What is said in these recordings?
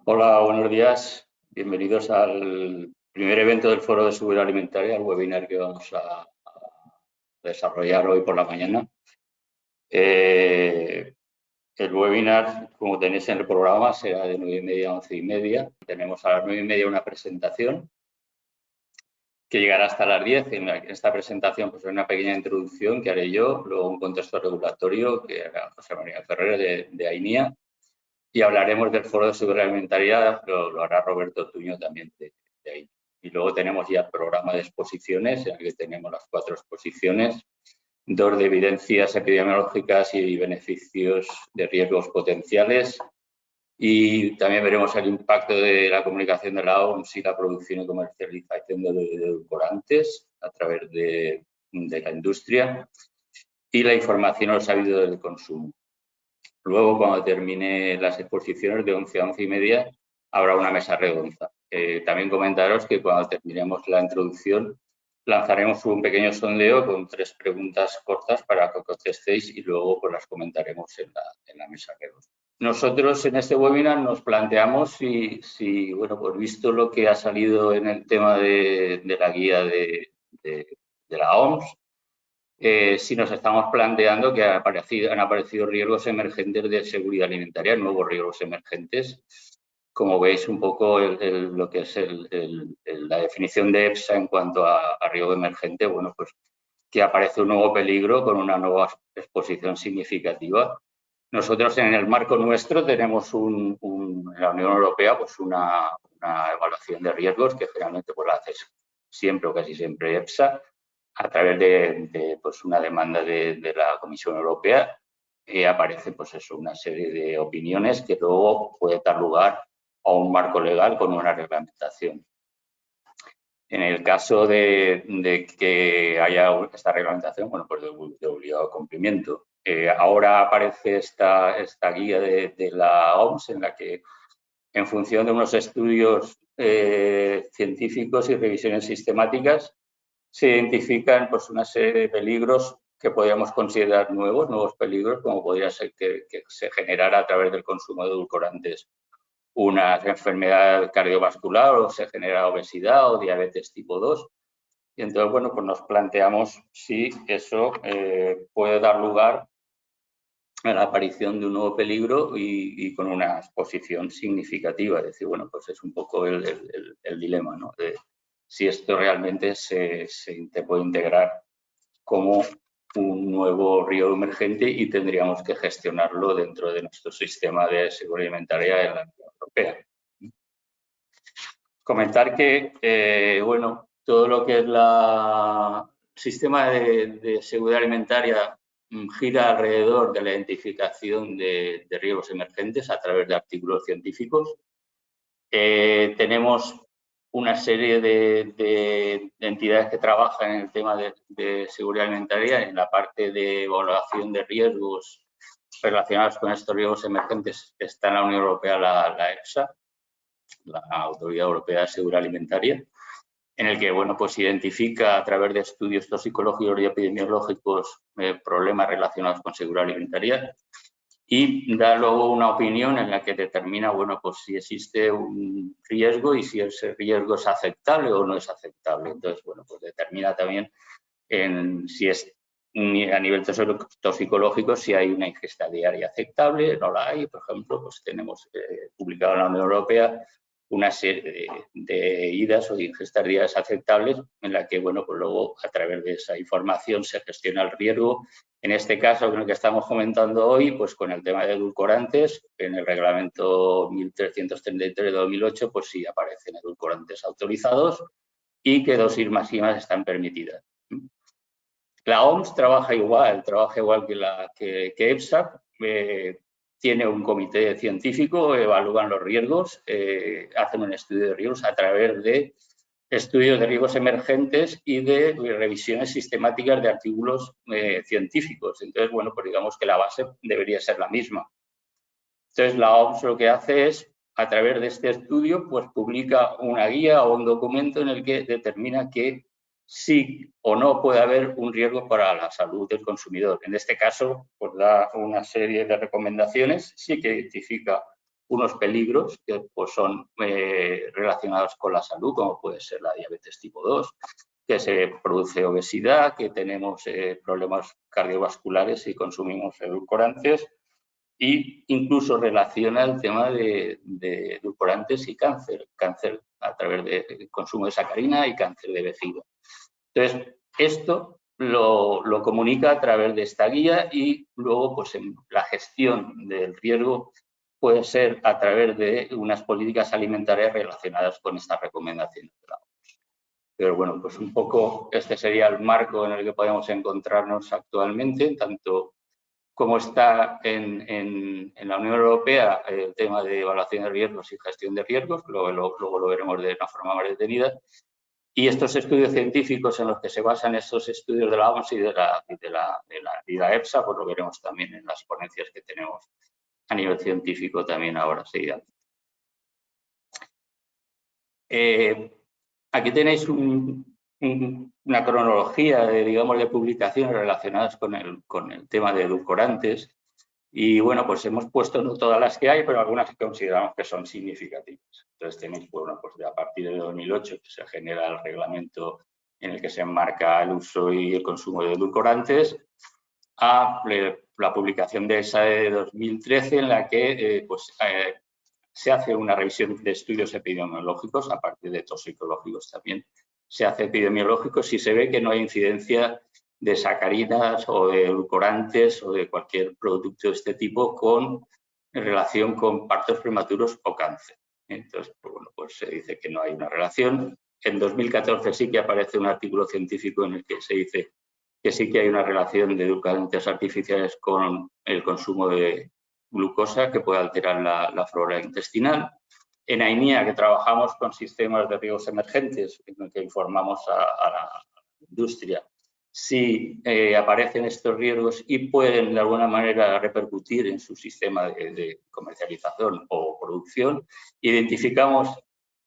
Hola, buenos días. Bienvenidos al primer evento del Foro de Seguridad Alimentaria, el webinar que vamos a desarrollar hoy por la mañana. El webinar, como tenéis en el programa, será de 9:30 a 11:30. Tenemos a las 9:30 una presentación que llegará hasta las 10. En esta presentación pues, hay una pequeña introducción que haré yo, luego un contexto regulatorio que hará José María Ferrer de AINIA. Y hablaremos del Foro de Seguridad Alimentaria, lo hará Roberto Tuño también de ahí. Y luego tenemos ya el programa de exposiciones, en el que tenemos las 4 exposiciones, 2 de evidencias epidemiológicas y beneficios de riesgos potenciales. Y también veremos el impacto de la comunicación de la OMS y la producción y comercialización de edulcorantes a través de la industria y la información o sabido del consumo. Luego, cuando termine las exposiciones de 11 a 11:30, habrá una mesa redonda. También comentaros que cuando terminemos la introducción, lanzaremos un pequeño sondeo con 3 preguntas cortas para que contestéis y luego pues, las comentaremos en la mesa redonda. Nosotros en este webinar nos planteamos si bueno, pues visto lo que ha salido en el tema de la guía de la OMS, si nos estamos planteando que han aparecido riesgos emergentes de seguridad alimentaria, nuevos riesgos emergentes. Como veis un poco lo que es la definición de EFSA en cuanto a riesgo emergente, bueno, pues que aparece un nuevo peligro con una nueva exposición significativa. Nosotros en el marco nuestro tenemos en la Unión Europea pues una evaluación de riesgos que generalmente pues, la hace siempre o casi siempre EFSA a través de pues, una demanda de la Comisión Europea. Aparece pues eso, una serie de opiniones que luego puede dar lugar a un marco legal con una reglamentación. En el caso de que haya esta reglamentación, bueno, pues de obligado cumplimiento. Ahora aparece esta guía de la OMS en la que, en función de unos estudios científicos y revisiones sistemáticas, se identifican pues, una serie de peligros que podríamos considerar nuevos peligros, como podría ser que se generara a través del consumo de edulcorantes una enfermedad cardiovascular o se genera obesidad o diabetes tipo 2. Y entonces, bueno, pues nos planteamos si eso puede dar lugar a la aparición de un nuevo peligro y con una exposición significativa. Es decir, bueno, pues es un poco el dilema, ¿no? De si esto realmente se puede integrar como un nuevo riesgo emergente y tendríamos que gestionarlo dentro de nuestro sistema de seguridad alimentaria en la Unión Europea. Comentar que, bueno, todo lo que es el sistema de seguridad alimentaria gira alrededor de la identificación de riesgos emergentes a través de artículos científicos. Tenemos una serie de entidades que trabajan en el tema de seguridad alimentaria, en la parte de evaluación de riesgos relacionados con estos riesgos emergentes. Está en la Unión Europea la EFSA, la Autoridad Europea de Seguridad Alimentaria, en el que, bueno, pues identifica a través de estudios toxicológicos y epidemiológicos problemas relacionados con seguridad alimentaria y da luego una opinión en la que determina, bueno, pues si existe un riesgo y si ese riesgo es aceptable o no es aceptable. Entonces, bueno, pues determina también si es a nivel toxicológico si hay una ingesta diaria aceptable, no la hay. Por ejemplo, pues tenemos publicado en la Unión Europea una serie de IDAs o de ingestas diarias aceptables en la que, bueno, pues luego a través de esa información se gestiona el riesgo. En este caso, con el que estamos comentando hoy, pues con el tema de edulcorantes, en el reglamento 1333 de 2008, pues sí aparecen edulcorantes autorizados y que dosis máximas están permitidas. La OMS trabaja igual que EFSA. Tiene un comité científico, evalúan los riesgos, hacen un estudio de riesgos a través de estudios de riesgos emergentes y de revisiones sistemáticas de artículos científicos. Entonces, bueno, pues digamos que la base debería ser la misma. Entonces, la OMS lo que hace es, a través de este estudio, pues publica una guía o un documento en el que determina que sí o no puede haber un riesgo para la salud del consumidor. En este caso, pues da una serie de recomendaciones, sí que identifica unos peligros que pues, son relacionados con la salud, como puede ser la diabetes tipo 2, que se produce obesidad, que tenemos problemas cardiovasculares si consumimos edulcorantes, e incluso relaciona el tema de edulcorantes y cáncer a través del consumo de sacarina y cáncer de vejiga. Entonces, esto lo comunica a través de esta guía y luego pues, en la gestión del riesgo puede ser a través de unas políticas alimentarias relacionadas con estas recomendaciones de la OMS. Pero bueno, pues un poco este sería el marco en el que podemos encontrarnos actualmente, tanto como está en la Unión Europea el tema de evaluación de riesgos y gestión de riesgos, luego lo veremos de una forma más detenida, y estos estudios científicos en los que se basan estos estudios de la OMS y de la EFSA, pues lo veremos también en las ponencias que tenemos a nivel científico también ahora seguidamente. Aquí tenéis una cronología de publicaciones relacionadas con el tema de edulcorantes y bueno, pues hemos puesto no todas las que hay, pero algunas que consideramos que son significativas. Entonces tenéis, bueno, pues a partir de 2008 que se genera el reglamento en el que se enmarca el uso y el consumo de edulcorantes, a la publicación de esa de 2013 en la que se hace una revisión de estudios epidemiológicos, a partir de toxicológicos también se hace epidemiológicos y se ve que no hay incidencia de sacarinas o de edulcorantes o de cualquier producto de este tipo en relación con partos prematuros o cáncer. Entonces, pues bueno, pues se dice que no hay una relación. En 2014 sí que aparece un artículo científico en el que se dice que sí que hay una relación de edulcorantes artificiales con el consumo de glucosa que puede alterar la flora intestinal. En AINIA, que trabajamos con sistemas de riesgos emergentes, en el que informamos a la industria si aparecen estos riesgos y pueden de alguna manera repercutir en su sistema de comercialización o producción, identificamos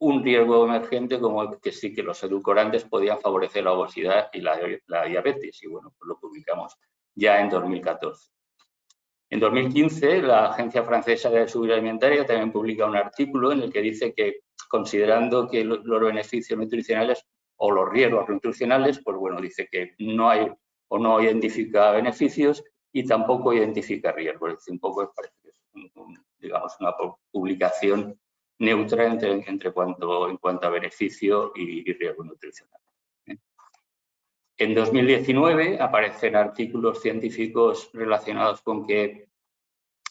un riesgo emergente como que sí que los edulcorantes podían favorecer la obesidad y la diabetes y bueno, pues lo publicamos ya en 2014. En 2015, la Agencia Francesa de Seguridad Alimentaria también publica un artículo en el que dice que, considerando que los beneficios nutricionales o los riesgos nutricionales, pues bueno, dice que no hay o no identifica beneficios y tampoco identifica riesgos. Es decir, un poco parece que es digamos, una publicación neutra en cuanto a beneficio y riesgo nutricional. En 2019 aparecen artículos científicos relacionados con que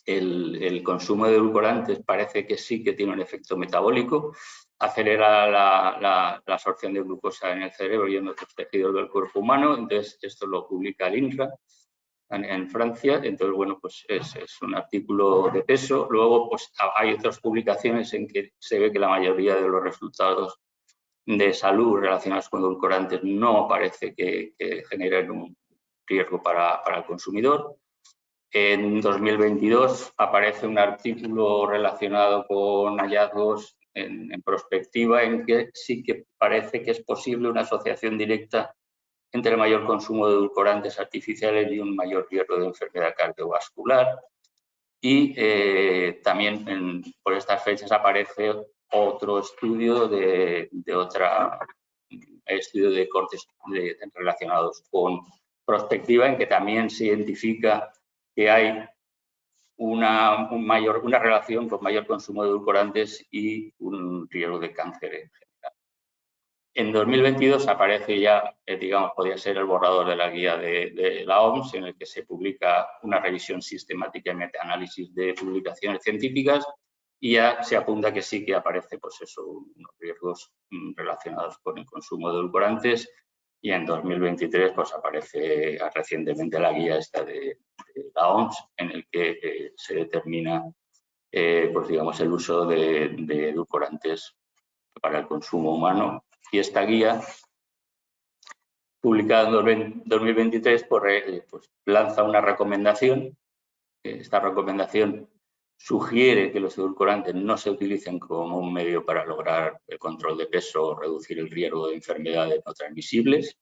el consumo de edulcorantes parece que sí que tiene un efecto metabólico, acelera la absorción de glucosa en el cerebro y en otros tejidos del cuerpo humano. Entonces, esto lo publica el INRA en Francia. Entonces, bueno, pues es un artículo de peso. Luego, pues hay otras publicaciones en que se ve que la mayoría de los resultados de salud relacionados con edulcorantes no parece que generen un riesgo para el consumidor. En 2022 aparece un artículo relacionado con hallazgos en prospectiva en que sí que parece que es posible una asociación directa entre el mayor consumo de edulcorantes artificiales y un mayor riesgo de enfermedad cardiovascular. Y también por estas fechas aparece otro estudio de cortes relacionados con prospectiva en que también se identifica que hay una relación con mayor consumo de edulcorantes y un riesgo de cáncer en general. En 2022 aparece ya, digamos, podría ser el borrador de la guía de la OMS, en el que se publica una revisión sistemática y metaanálisis de publicaciones científicas y ya se apunta que sí que aparece, pues eso, unos riesgos relacionados con el consumo de edulcorantes. Y en 2023 pues aparece recientemente la guía esta de la OMS en el que se determina pues digamos el uso de edulcorantes para el consumo humano. Y esta guía, publicada en 2023, pues lanza una recomendación. Esta recomendación sugiere que los edulcorantes no se utilicen como un medio para lograr el control de peso o reducir el riesgo de enfermedades no transmisibles,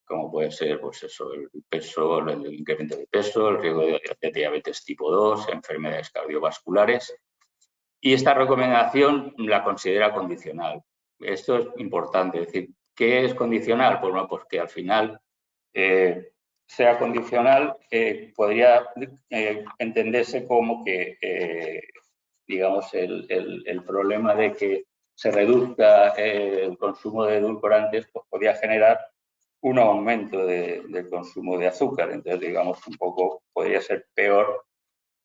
como puede ser pues eso, el peso, el incremento de peso, el riesgo de diabetes tipo 2, enfermedades cardiovasculares. Y esta recomendación la considera condicional. Esto es importante, es decir, ¿qué es condicional? Pues bueno, pues que al final sea condicional podría entenderse como que, digamos, el problema de que se reduzca el consumo de edulcorantes, pues podría generar un aumento del consumo de azúcar. Entonces, digamos, un poco podría ser peor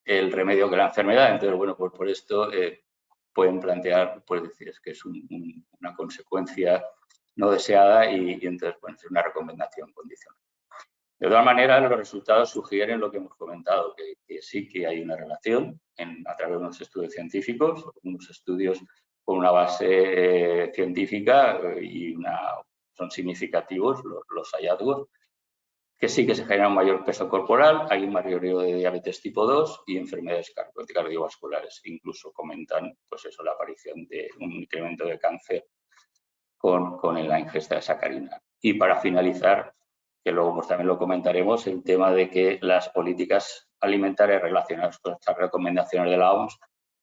el remedio que la enfermedad. Entonces, bueno, pues por esto pueden plantear, pues decir, es que es una consecuencia no deseada y entonces, bueno, es una recomendación condicional. De todas maneras, los resultados sugieren lo que hemos comentado, que sí que hay una relación a través de unos estudios científicos, unos estudios con una base científica y son significativos los hallazgos, que sí que se genera un mayor peso corporal, hay un mayor riesgo de diabetes tipo 2 y enfermedades cardiovasculares. Incluso comentan, pues eso, la aparición de un incremento de cáncer con la ingesta de sacarina. Y para finalizar, que luego pues, también lo comentaremos, el tema de que las políticas alimentarias relacionadas con estas recomendaciones de la OMS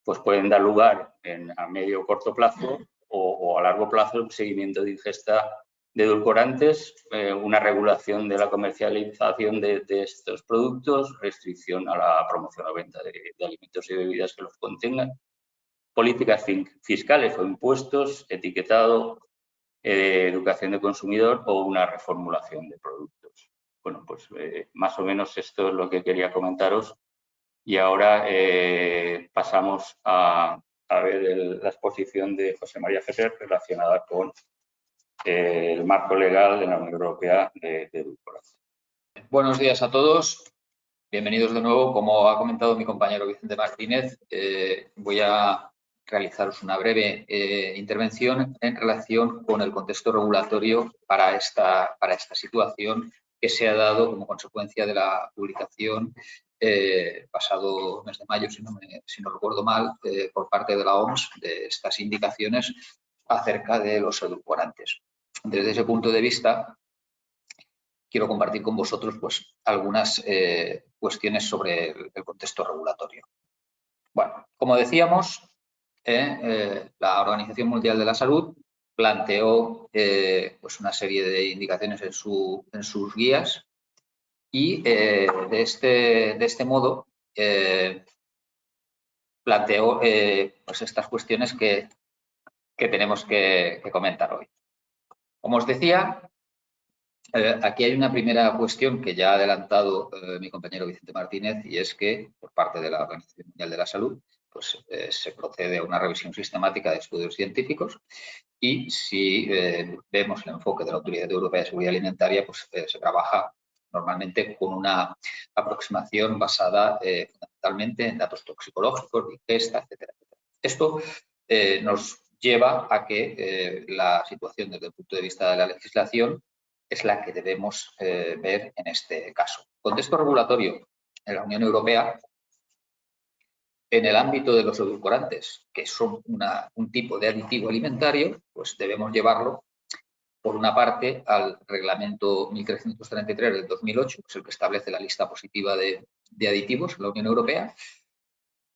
pues pueden dar lugar a medio o corto plazo o a largo plazo un seguimiento de ingesta de edulcorantes, una regulación de la comercialización de estos productos, restricción a la promoción o venta de alimentos y bebidas que los contengan, políticas fiscales o impuestos, etiquetado, educación del consumidor o una reformulación de productos. Bueno, pues más o menos esto es lo que quería comentaros y ahora pasamos a ver la exposición de José María Ferrer relacionada con el marco legal de la Unión Europea de edulcorantes. Buenos días a todos. Bienvenidos de nuevo. Como ha comentado mi compañero Vicente Martínez, voy a realizaros una breve intervención en relación con el contexto regulatorio para esta situación que se ha dado como consecuencia de la publicación pasado mes de mayo, si no recuerdo mal, por parte de la OMS de estas indicaciones acerca de los edulcorantes. Desde ese punto de vista, quiero compartir con vosotros pues, algunas cuestiones sobre el contexto regulatorio. Bueno, como decíamos, la Organización Mundial de la Salud planteó pues una serie de indicaciones en sus guías y de este modo planteó pues estas cuestiones que tenemos que comentar hoy. Como os decía, aquí hay una primera cuestión que ya ha adelantado mi compañero Vicente Martínez y es que por parte de la Organización Mundial de la Salud pues, se procede a una revisión sistemática de estudios científicos y si vemos el enfoque de la Autoridad Europea de Seguridad Alimentaria, pues se trabaja normalmente con una aproximación basada fundamentalmente en datos toxicológicos, de ingesta, etcétera, etcétera. Esto nos lleva a que la situación desde el punto de vista de la legislación es la que debemos ver en este caso. Contexto regulatorio en la Unión Europea, en el ámbito de los edulcorantes, que son un tipo de aditivo alimentario, pues debemos llevarlo, por una parte, al Reglamento 1333 del 2008, que es el que establece la lista positiva de aditivos en la Unión Europea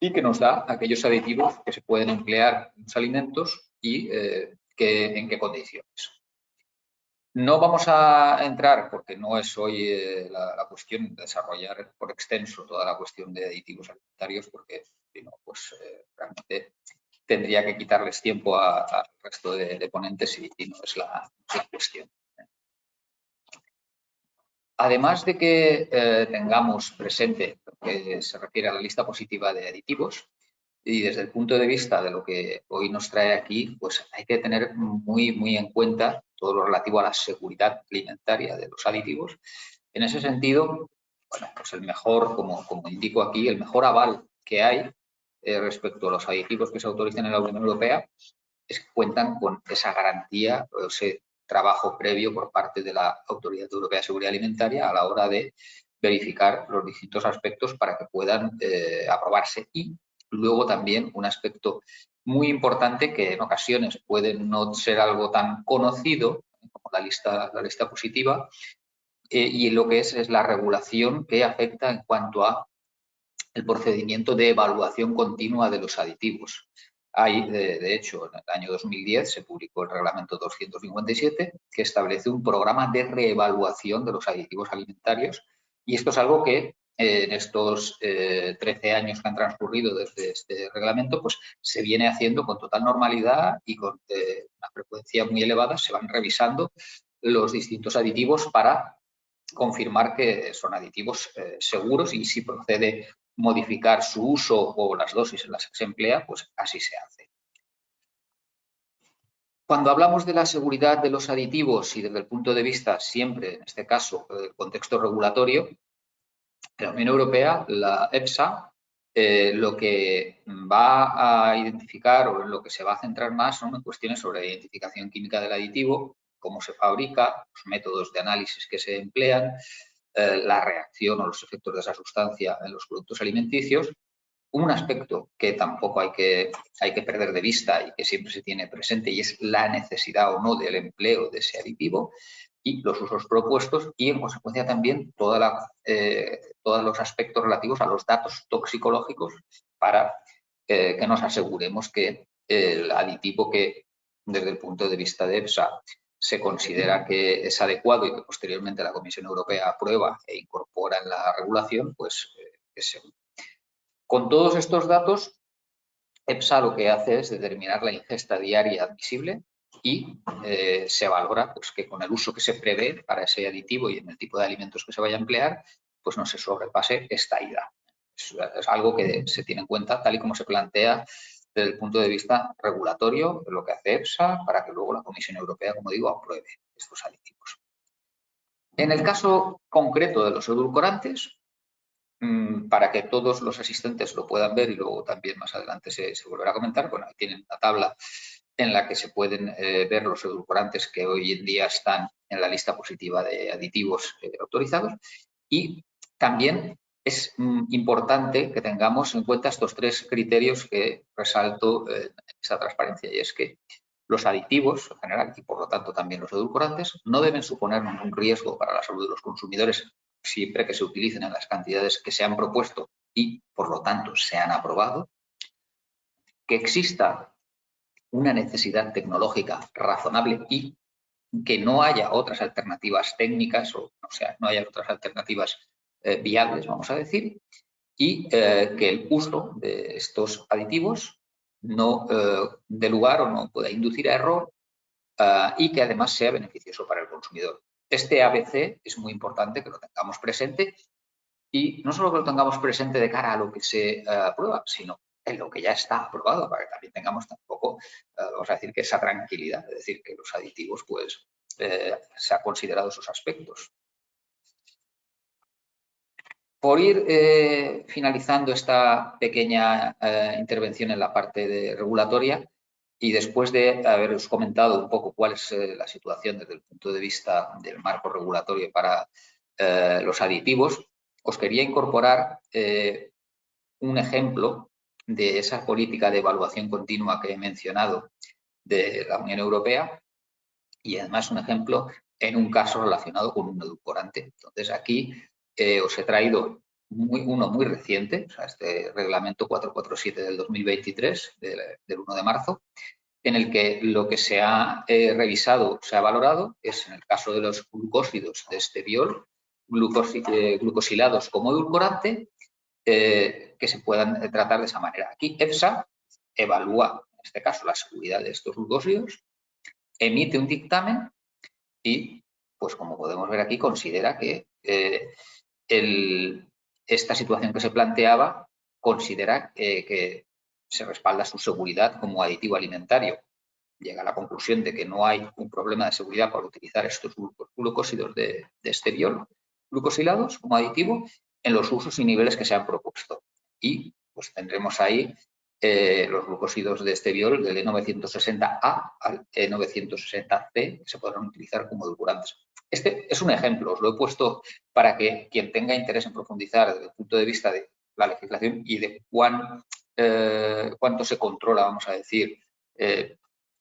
y que nos da aquellos aditivos que se pueden emplear en los alimentos y en qué condiciones. No vamos a entrar, porque no es hoy la cuestión de desarrollar por extenso toda la cuestión de aditivos alimentarios, porque si no, pues realmente tendría que quitarles tiempo al resto de ponentes y no es la cuestión. Además de que tengamos presente lo que se refiere a la lista positiva de aditivos, y desde el punto de vista de lo que hoy nos trae aquí, pues hay que tener muy en cuenta todo lo relativo a la seguridad alimentaria de los aditivos. En ese sentido, bueno, pues el mejor, como indico aquí, el mejor aval que hay respecto a los aditivos que se autorizan en la Unión Europea es que cuentan con esa garantía o ese trabajo previo por parte de la Autoridad Europea de Seguridad Alimentaria a la hora de verificar los distintos aspectos para que puedan aprobarse. Y luego también un aspecto muy importante que en ocasiones puede no ser algo tan conocido como la lista positiva y lo que es la regulación que afecta en cuanto a el procedimiento de evaluación continua de los aditivos. De hecho, en el año 2010 se publicó el reglamento 257 que establece un programa de reevaluación de los aditivos alimentarios, y esto es algo que en estos 13 años que han transcurrido desde este reglamento, pues se viene haciendo con total normalidad y con una frecuencia muy elevada. Se van revisando los distintos aditivos para confirmar que son aditivos seguros, y si procede modificar su uso o las dosis en las que se emplea, pues así se hace. Cuando hablamos de la seguridad de los aditivos y desde el punto de vista siempre, en este caso, del contexto regulatorio, en la Unión Europea, la EFSA, lo que va a identificar o en lo que se va a centrar más son en cuestiones sobre la identificación química del aditivo, cómo se fabrica, los métodos de análisis que se emplean, la reacción o los efectos de esa sustancia en los productos alimenticios. Un aspecto que tampoco hay que perder de vista y que siempre se tiene presente, y es la necesidad o no del empleo de ese aditivo y los usos propuestos, y en consecuencia también todos los aspectos relativos a los datos toxicológicos para que nos aseguremos que el aditivo que desde el punto de vista de EFSA se considera que es adecuado y que posteriormente la Comisión Europea aprueba e incorpora en la regulación, pues es seguro. Con todos estos datos, EFSA lo que hace es determinar la ingesta diaria admisible y se valora pues, que con el uso que se prevé para ese aditivo y en el tipo de alimentos que se vaya a emplear, pues no se sobrepase esta IDA. Es algo que se tiene en cuenta tal y como se plantea desde el punto de vista regulatorio, lo que hace EFSA para que luego la Comisión Europea, como digo, apruebe estos aditivos. En el caso concreto de los edulcorantes, para que todos los asistentes lo puedan ver y luego también más adelante se volverá a comentar, bueno, ahí tienen una tabla en la que se pueden ver los edulcorantes que hoy en día están en la lista positiva de aditivos autorizados, y también es importante que tengamos en cuenta estos tres criterios que resalto en esta transparencia, y es que los aditivos en general y por lo tanto también los edulcorantes no deben suponer ningún riesgo para la salud de los consumidores siempre que se utilicen en las cantidades que se han propuesto y por lo tanto se han aprobado, que exista una necesidad tecnológica razonable y que no haya otras alternativas técnicas o sea, no haya otras alternativas viables, vamos a decir, y que el uso de estos aditivos no dé lugar o no pueda inducir a error y que además sea beneficioso para el consumidor. Este ABC es muy importante que lo tengamos presente, y no solo que lo tengamos presente de cara a lo que se aprueba, sino en lo que ya está aprobado, para que también tengamos tampoco, vamos a decir, que esa tranquilidad, es decir, que los aditivos, pues, se han considerado esos aspectos. Por ir finalizando esta pequeña intervención en la parte regulatoria, y después de haberos comentado un poco cuál es la situación desde el punto de vista del marco regulatorio para los aditivos, os quería incorporar un ejemplo de esa política de evaluación continua que he mencionado de la Unión Europea, y además un ejemplo en un caso relacionado con un edulcorante. Entonces, aquí os he traído uno muy reciente, o sea, este reglamento 447 del 2023, del 1 de marzo, en el que lo que se ha revisado, se ha valorado, es en el caso de los glucósidos de esteviol, glucosilados como edulcorante, que se puedan tratar de esa manera. Aquí EFSA evalúa, en este caso, la seguridad de estos glucósidos, emite un dictamen y, pues como podemos ver aquí, considera que esta situación que se planteaba considera que se respalda su seguridad como aditivo alimentario. Llega a la conclusión de que no hay un problema de seguridad por utilizar estos glucósidos de esteviol glucosilados como aditivo en los usos y niveles que se han propuesto. Y pues tendremos ahí los glucósidos de esteviol del E960A al E960C que se podrán utilizar como edulcorantes. Este es un ejemplo, os lo he puesto para que quien tenga interés en profundizar desde el punto de vista de la legislación y de cuánto se controla, vamos a decir,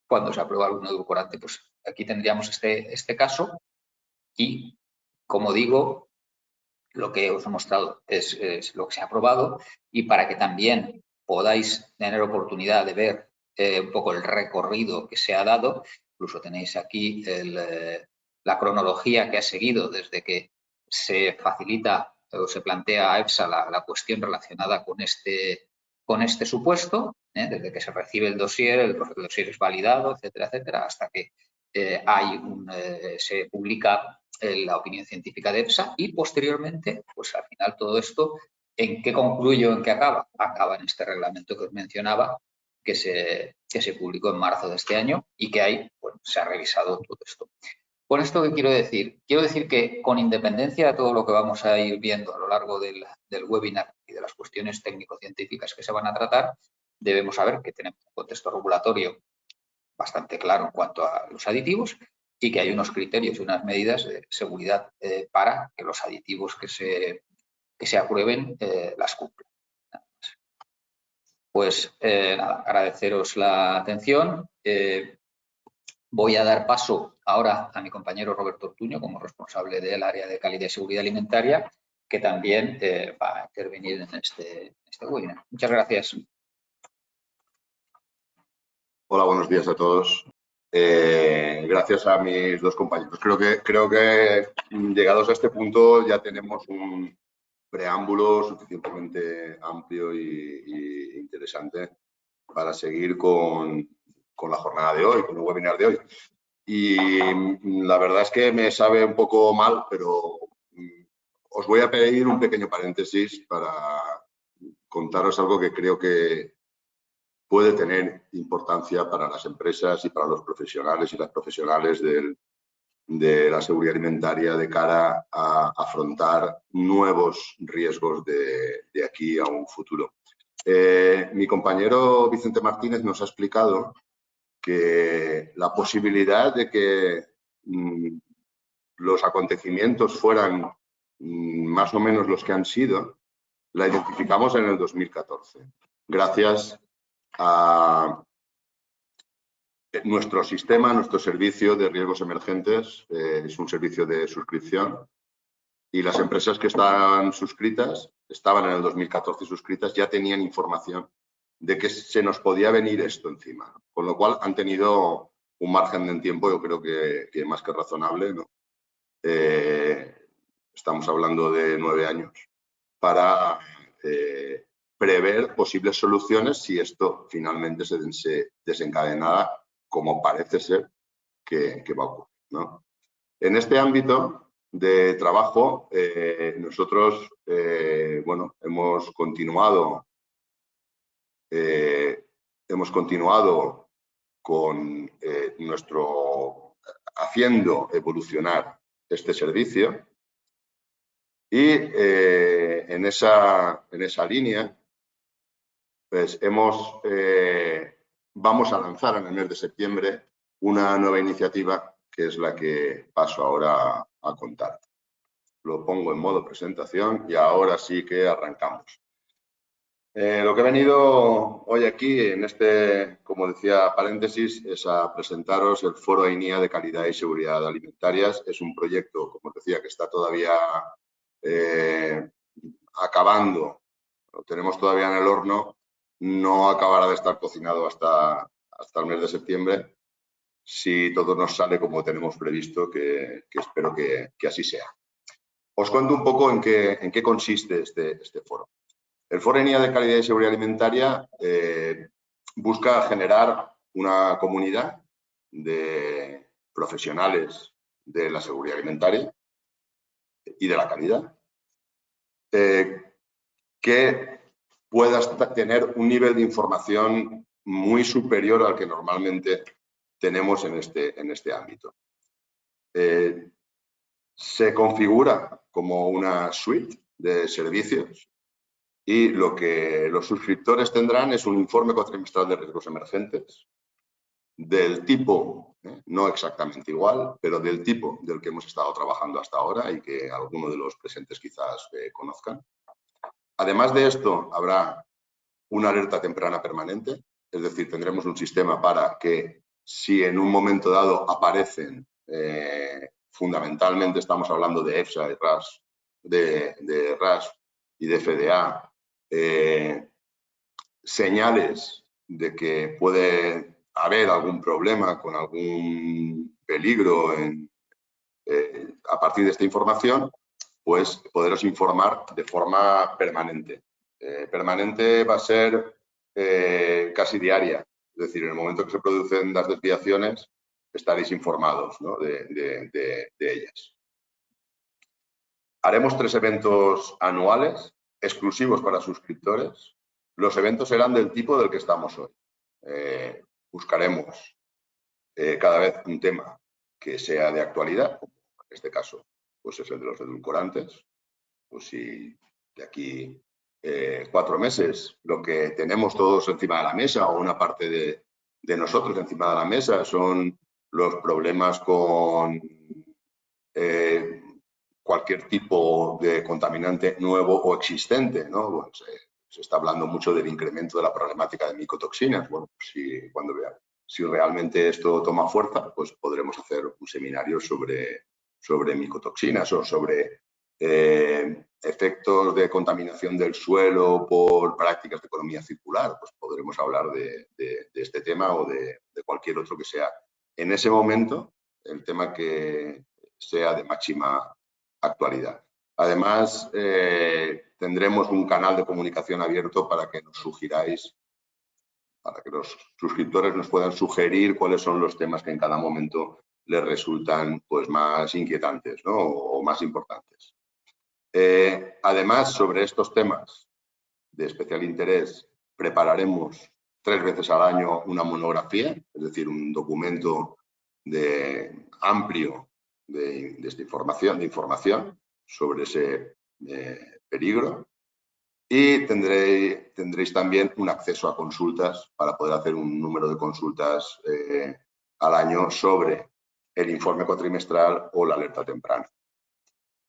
cuando se aprueba algún edulcorante, pues aquí tendríamos este caso y, como digo, lo que os he mostrado es lo que se ha aprobado, y para que también podáis tener oportunidad de ver un poco el recorrido que se ha dado. Incluso tenéis aquí la cronología que ha seguido desde que se facilita o se plantea a EFSA la cuestión relacionada con este supuesto, desde que se recibe el dossier es validado, etcétera, etcétera, hasta que se publica la opinión científica de EFSA y posteriormente, pues al final todo esto, ¿en qué concluye o en qué acaba? Acaba en este reglamento que os mencionaba, que se publicó en marzo de este año y que ahí se ha revisado todo esto. ¿Con esto qué quiero decir? Quiero decir que con independencia de todo lo que vamos a ir viendo a lo largo del webinar y de las cuestiones técnico-científicas que se van a tratar, debemos saber que tenemos un contexto regulatorio bastante claro en cuanto a los aditivos y que hay unos criterios y unas medidas de seguridad para que los aditivos que se aprueben las cumplan. Pues nada, agradeceros la atención. Voy a dar paso ahora a mi compañero Roberto Ortuño como responsable del área de calidad y seguridad alimentaria, que también va a intervenir en este webinar. Muchas gracias. Hola, buenos días a todos. Gracias a mis dos compañeros. Creo que llegados a este punto ya tenemos un preámbulo suficientemente amplio y interesante para seguir con la jornada de hoy, con el webinar de hoy. Y la verdad es que me sabe un poco mal, pero os voy a pedir un pequeño paréntesis para contaros algo que creo que puede tener importancia para las empresas y para los profesionales y las profesionales de la seguridad alimentaria de cara a afrontar nuevos riesgos de aquí a un futuro. Mi compañero Vicente Martínez nos ha explicado que la posibilidad de que los acontecimientos fueran más o menos los que han sido, la identificamos en el 2014, gracias a nuestro sistema, nuestro servicio de riesgos emergentes. Es un servicio de suscripción y las empresas que estaban suscritas, estaban en el 2014 suscritas, ya tenían información de que se nos podía venir esto encima, con lo cual han tenido un margen de tiempo, yo creo que más que razonable, ¿no? Estamos hablando de 9 años para prever posibles soluciones si esto finalmente se desencadenara, como parece ser que va a ocurrir, ¿no? En este ámbito de trabajo, nosotros hemos continuado con haciendo evolucionar este servicio y en esa línea pues vamos a lanzar en el mes de septiembre una nueva iniciativa que es la que paso ahora a contar. Lo pongo en modo presentación y ahora sí que arrancamos. Lo que he venido hoy aquí en como decía, paréntesis, es a presentaros el Foro AINIA de Calidad y Seguridad Alimentarias. Es un proyecto, como decía, que está todavía acabando, lo tenemos todavía en el horno, no acabará de estar cocinado hasta el mes de septiembre, si todo nos sale como tenemos previsto, que espero que así sea. Os cuento un poco en qué consiste este foro. El Foro AINIA de Calidad y Seguridad Alimentaria busca generar una comunidad de profesionales de la seguridad alimentaria y de la calidad que pueda tener un nivel de información muy superior al que normalmente tenemos en este ámbito. Se configura como una suite de servicios y lo que los suscriptores tendrán es un informe cuatrimestral de riesgos emergentes del tipo, no exactamente igual, pero del tipo del que hemos estado trabajando hasta ahora y que algunos de los presentes quizás conozcan. Además de esto, habrá una alerta temprana permanente, es decir, tendremos un sistema para que si en un momento dado aparecen, fundamentalmente estamos hablando de EFSA, de RAS y de FDA, señales de que puede haber algún problema con algún peligro a partir de esta información, pues poderos informar de forma permanente. Permanente va a ser casi diaria, es decir, en el momento que se producen las desviaciones estaréis informados, ¿no?, de ellas. Haremos 3 eventos anuales exclusivos para suscriptores. Los eventos serán del tipo del que estamos hoy. Buscaremos cada vez un tema que sea de actualidad, como en este caso pues es el de los edulcorantes. Pues si de aquí 4 meses lo que tenemos todos encima de la mesa, o una parte de nosotros encima de la mesa, son los problemas con cualquier tipo de contaminante nuevo o existente, ¿no? Bueno, se está hablando mucho del incremento de la problemática de micotoxinas. Bueno, si realmente esto toma fuerza, pues podremos hacer un seminario sobre micotoxinas o sobre efectos de contaminación del suelo por prácticas de economía circular. Pues podremos hablar de este tema o de cualquier otro que sea en ese momento el tema que sea de máxima actualidad. Además, tendremos un canal de comunicación abierto para que nos sugiráis, para que los suscriptores nos puedan sugerir cuáles son los temas que en cada momento les resultan pues más inquietantes, ¿no?, o más importantes. Además, sobre estos temas de especial interés, prepararemos 3 veces al año una monografía, es decir, un documento amplio de información sobre ese peligro, y tendréis también un acceso a consultas para poder hacer un número de consultas al año sobre el informe cuatrimestral o la alerta temprana.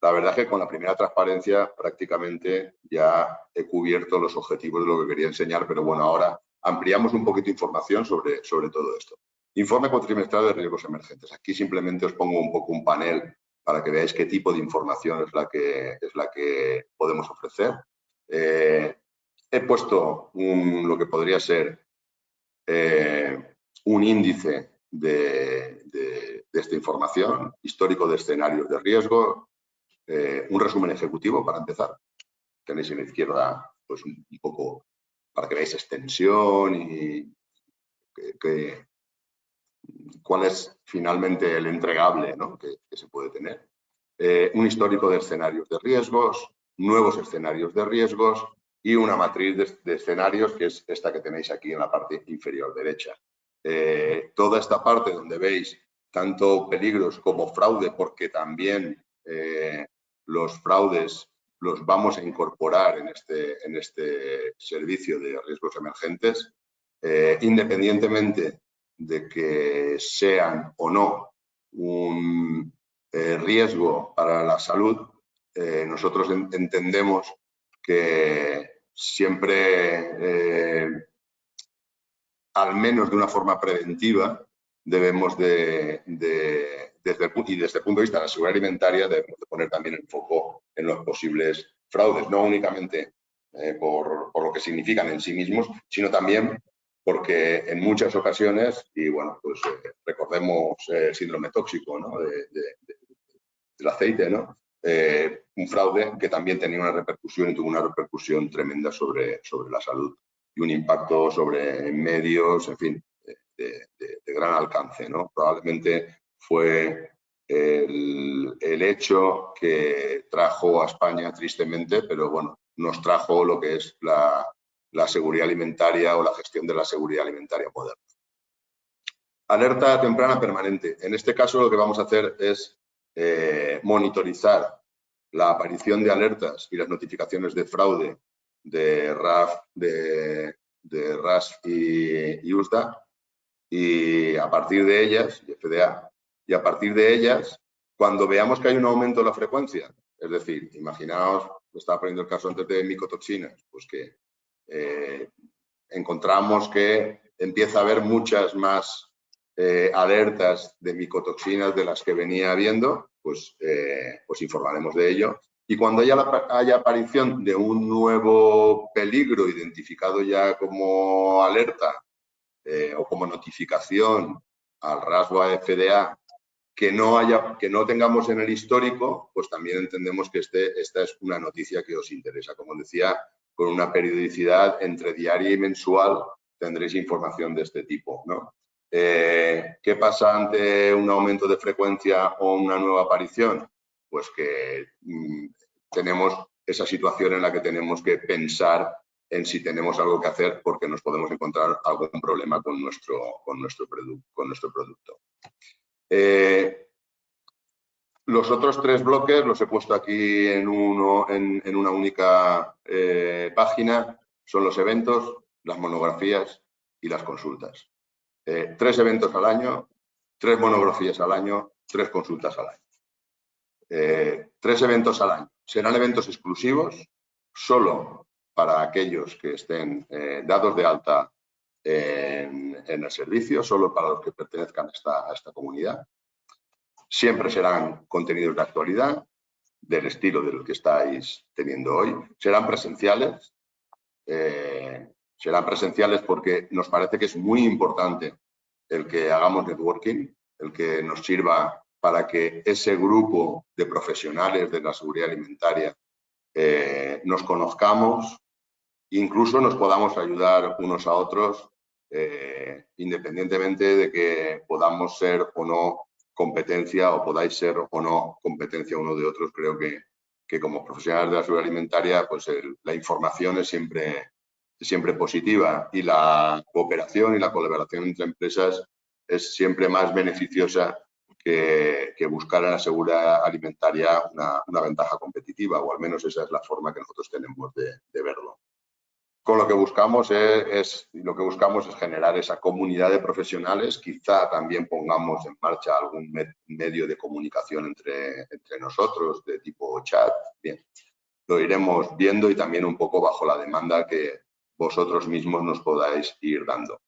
La verdad es que con la primera transparencia prácticamente ya he cubierto los objetivos de lo que quería enseñar, pero bueno, ahora ampliamos un poquito de información sobre todo esto. Informe cuatrimestral de riesgos emergentes. Aquí simplemente os pongo un poco un panel para que veáis qué tipo de información es la que podemos ofrecer. He puesto lo que podría ser un índice de esta información, histórico de escenarios de riesgo, un resumen ejecutivo para empezar. Tenéis en la izquierda pues un poco para que veáis extensión y cuál es finalmente el entregable, ¿no?, que se puede tener. Un histórico de escenarios de riesgos, nuevos escenarios de riesgos y una matriz de escenarios, que es esta que tenéis aquí en la parte inferior derecha. Toda esta parte donde veis tanto peligros como fraude, porque también los fraudes los vamos a incorporar en este servicio de riesgos emergentes, independientemente de que sean o no un riesgo para la salud. Nosotros entendemos que siempre, al menos de una forma preventiva, debemos desde el punto de vista de la seguridad alimentaria, debemos de poner también el foco en los posibles fraudes, no únicamente por lo que significan en sí mismos, sino también porque en muchas ocasiones, y bueno, pues recordemos el síndrome tóxico, ¿no?, del aceite, ¿no?, un fraude que también tenía una repercusión y tuvo una repercusión tremenda sobre la salud y un impacto sobre medios, en fin, de gran alcance, ¿no? Probablemente fue el hecho que trajo a España, tristemente, pero bueno, nos trajo lo que es la seguridad alimentaria o la gestión de la seguridad alimentaria moderna. Alerta temprana permanente. En este caso lo que vamos a hacer es monitorizar la aparición de alertas y las notificaciones de fraude de RAS y USDA, y a partir de ellas, y FDA, y a partir de ellas, cuando veamos que hay un aumento de la frecuencia, es decir, imaginaos, estaba poniendo el caso antes de micotoxinas, pues que encontramos que empieza a haber muchas más alertas de micotoxinas de las que venía habiendo, pues informaremos de ello. Y cuando haya aparición de un nuevo peligro identificado ya como alerta o como notificación al rasgo a FDA que no tengamos en el histórico, pues también entendemos que esta es una noticia que os interesa. Como decía, con una periodicidad entre diaria y mensual tendréis información de este tipo, ¿no? ¿Qué pasa ante un aumento de frecuencia o una nueva aparición? Pues que tenemos esa situación en la que tenemos que pensar en si tenemos algo que hacer porque nos podemos encontrar algún problema con nuestro producto. Los otros 3 bloques los he puesto aquí en una única página. Son los eventos, las monografías y las consultas. 3 eventos al año, 3 monografías al año, 3 consultas al año. 3 eventos al año. Serán eventos exclusivos solo para aquellos que estén dados de alta en el servicio, solo para los que pertenezcan a esta comunidad. Siempre serán contenidos de actualidad, del estilo del que estáis teniendo hoy. Serán presenciales. Serán presenciales porque nos parece que es muy importante el que hagamos networking, el que nos sirva para que ese grupo de profesionales de la seguridad alimentaria nos conozcamos, incluso nos podamos ayudar unos a otros, independientemente de que podamos ser o no competencia o podáis ser o no competencia uno de otros. Creo que como profesionales de la seguridad alimentaria, pues la información es siempre positiva y la cooperación y la colaboración entre empresas es siempre más beneficiosa que buscar en la seguridad alimentaria una ventaja competitiva, o al menos esa es la forma que nosotros tenemos de verlo. Con lo que buscamos es generar esa comunidad de profesionales. Quizá también pongamos en marcha algún medio de comunicación entre nosotros de tipo chat. Bien, lo iremos viendo y también un poco bajo la demanda que vosotros mismos nos podáis ir dando.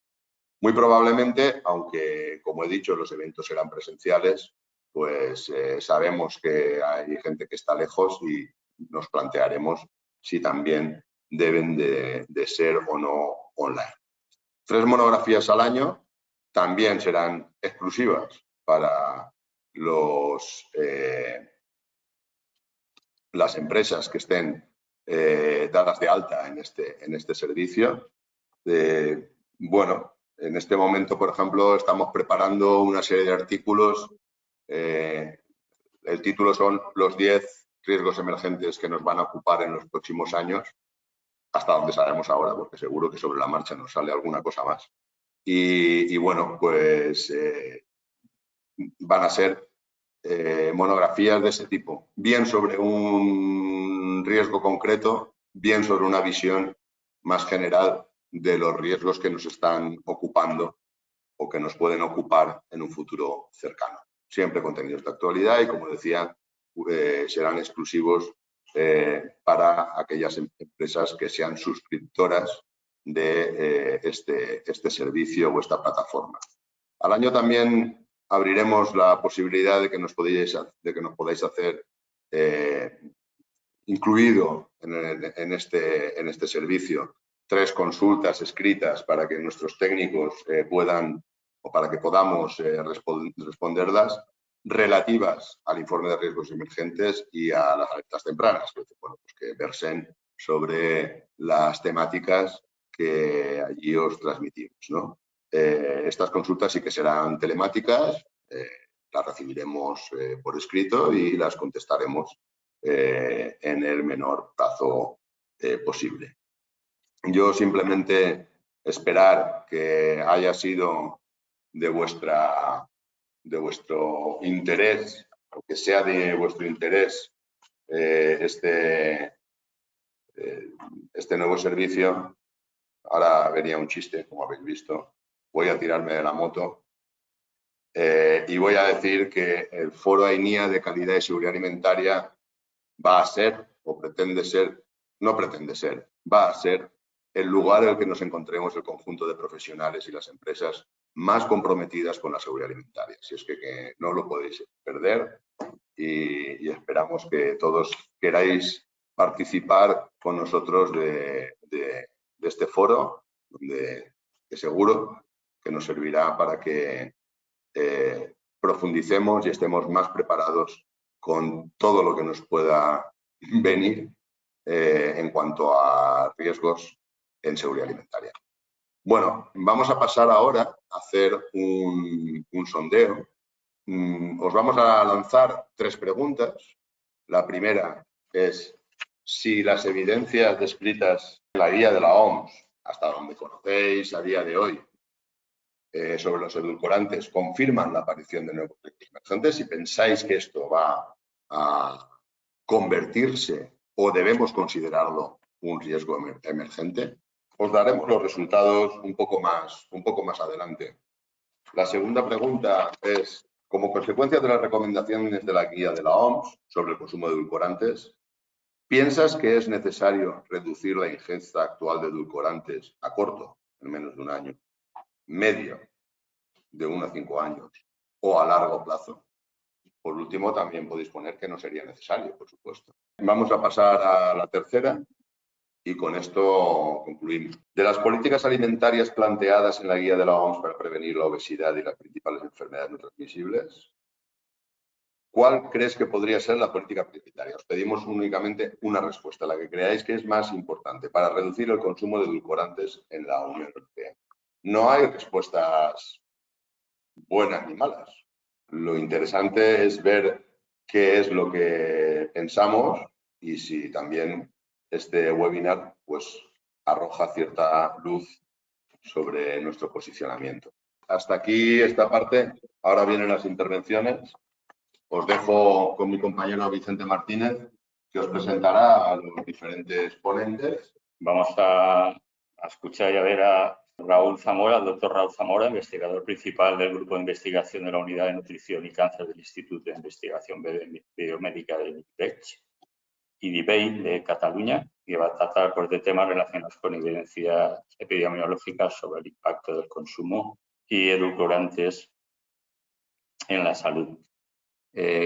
Muy probablemente, aunque como he dicho los eventos serán presenciales, pues sabemos que hay gente que está lejos y nos plantearemos si también deben de ser o no online. 3 monografías al año también serán exclusivas para las empresas que estén dadas de alta en este servicio. Bueno, en este momento, por ejemplo, estamos preparando una serie de artículos. El título son los 10 riesgos emergentes que nos van a ocupar en los próximos años, hasta donde sabemos ahora, porque seguro que sobre la marcha nos sale alguna cosa más. Y bueno, pues van a ser monografías de ese tipo, bien sobre un riesgo concreto, bien sobre una visión más general de los riesgos que nos están ocupando o que nos pueden ocupar en un futuro cercano. Siempre contenidos de actualidad y, como decía, serán exclusivos para aquellas empresas que sean suscriptoras de este servicio o esta plataforma. Al año también abriremos la posibilidad de que nos podáis hacer, incluido en este servicio, 3 consultas escritas para que nuestros técnicos puedan, o para que podamos responderlas, relativas al informe de riesgos emergentes y a las alertas tempranas, bueno, pues que versen sobre las temáticas que allí os transmitimos, ¿no? Estas consultas sí que serán telemáticas, las recibiremos por escrito y las contestaremos en el menor plazo posible. Yo simplemente esperar que haya sido de vuestro interés, o que sea de vuestro interés este nuevo servicio. Ahora venía un chiste, como habéis visto. Voy a tirarme de la moto y voy a decir que el Foro AINIA de Calidad y Seguridad Alimentaria va a ser, o pretende ser, no pretende ser, va a ser el lugar en el que nos encontremos el conjunto de profesionales y las empresas más comprometidas con la seguridad alimentaria. Si es que no lo podéis perder y esperamos que todos queráis participar con nosotros de este foro, donde que seguro que nos servirá para que profundicemos y estemos más preparados con todo lo que nos pueda venir en cuanto a riesgos en seguridad alimentaria. Bueno, vamos a pasar ahora a hacer un sondeo. Os vamos a lanzar 3 preguntas. La primera es si las evidencias descritas en la guía de la OMS, hasta donde conocéis a día de hoy, sobre los edulcorantes, confirman la aparición de nuevos riesgos emergentes. Si pensáis que esto va a convertirse o debemos considerarlo un riesgo emergente, os daremos los resultados un poco más adelante. La segunda pregunta es, como consecuencia de las recomendaciones de la guía de la OMS sobre el consumo de edulcorantes, ¿piensas que es necesario reducir la ingesta actual de edulcorantes a corto, en menos de un año, medio, de 1 a 5 años, o a largo plazo? Por último, también podéis poner que no sería necesario, por supuesto. Vamos a pasar a la tercera y con esto concluimos. De las políticas alimentarias planteadas en la guía de la OMS para prevenir la obesidad y las principales enfermedades no transmisibles, ¿cuál crees que podría ser la política prioritaria? Os pedimos únicamente una respuesta, la que creáis que es más importante para reducir el consumo de edulcorantes en la Unión Europea. No hay respuestas buenas ni malas. Lo interesante es ver qué es lo que pensamos y si también este webinar pues arroja cierta luz sobre nuestro posicionamiento. Hasta aquí esta parte. Ahora vienen las intervenciones. Os dejo con mi compañero Vicente Martínez, que os presentará a los diferentes ponentes. Vamos a escuchar y a ver a Raúl Zamora, el doctor Raúl Zamora, investigador principal del Grupo de Investigación de la Unidad de Nutrición y Cáncer del Instituto de Investigación Biomédica de l'IPEC y d'IBEI de Cataluña, que va a tratar de temas relacionados con evidencias epidemiológicas sobre el impacto del consumo y edulcorantes en la salud.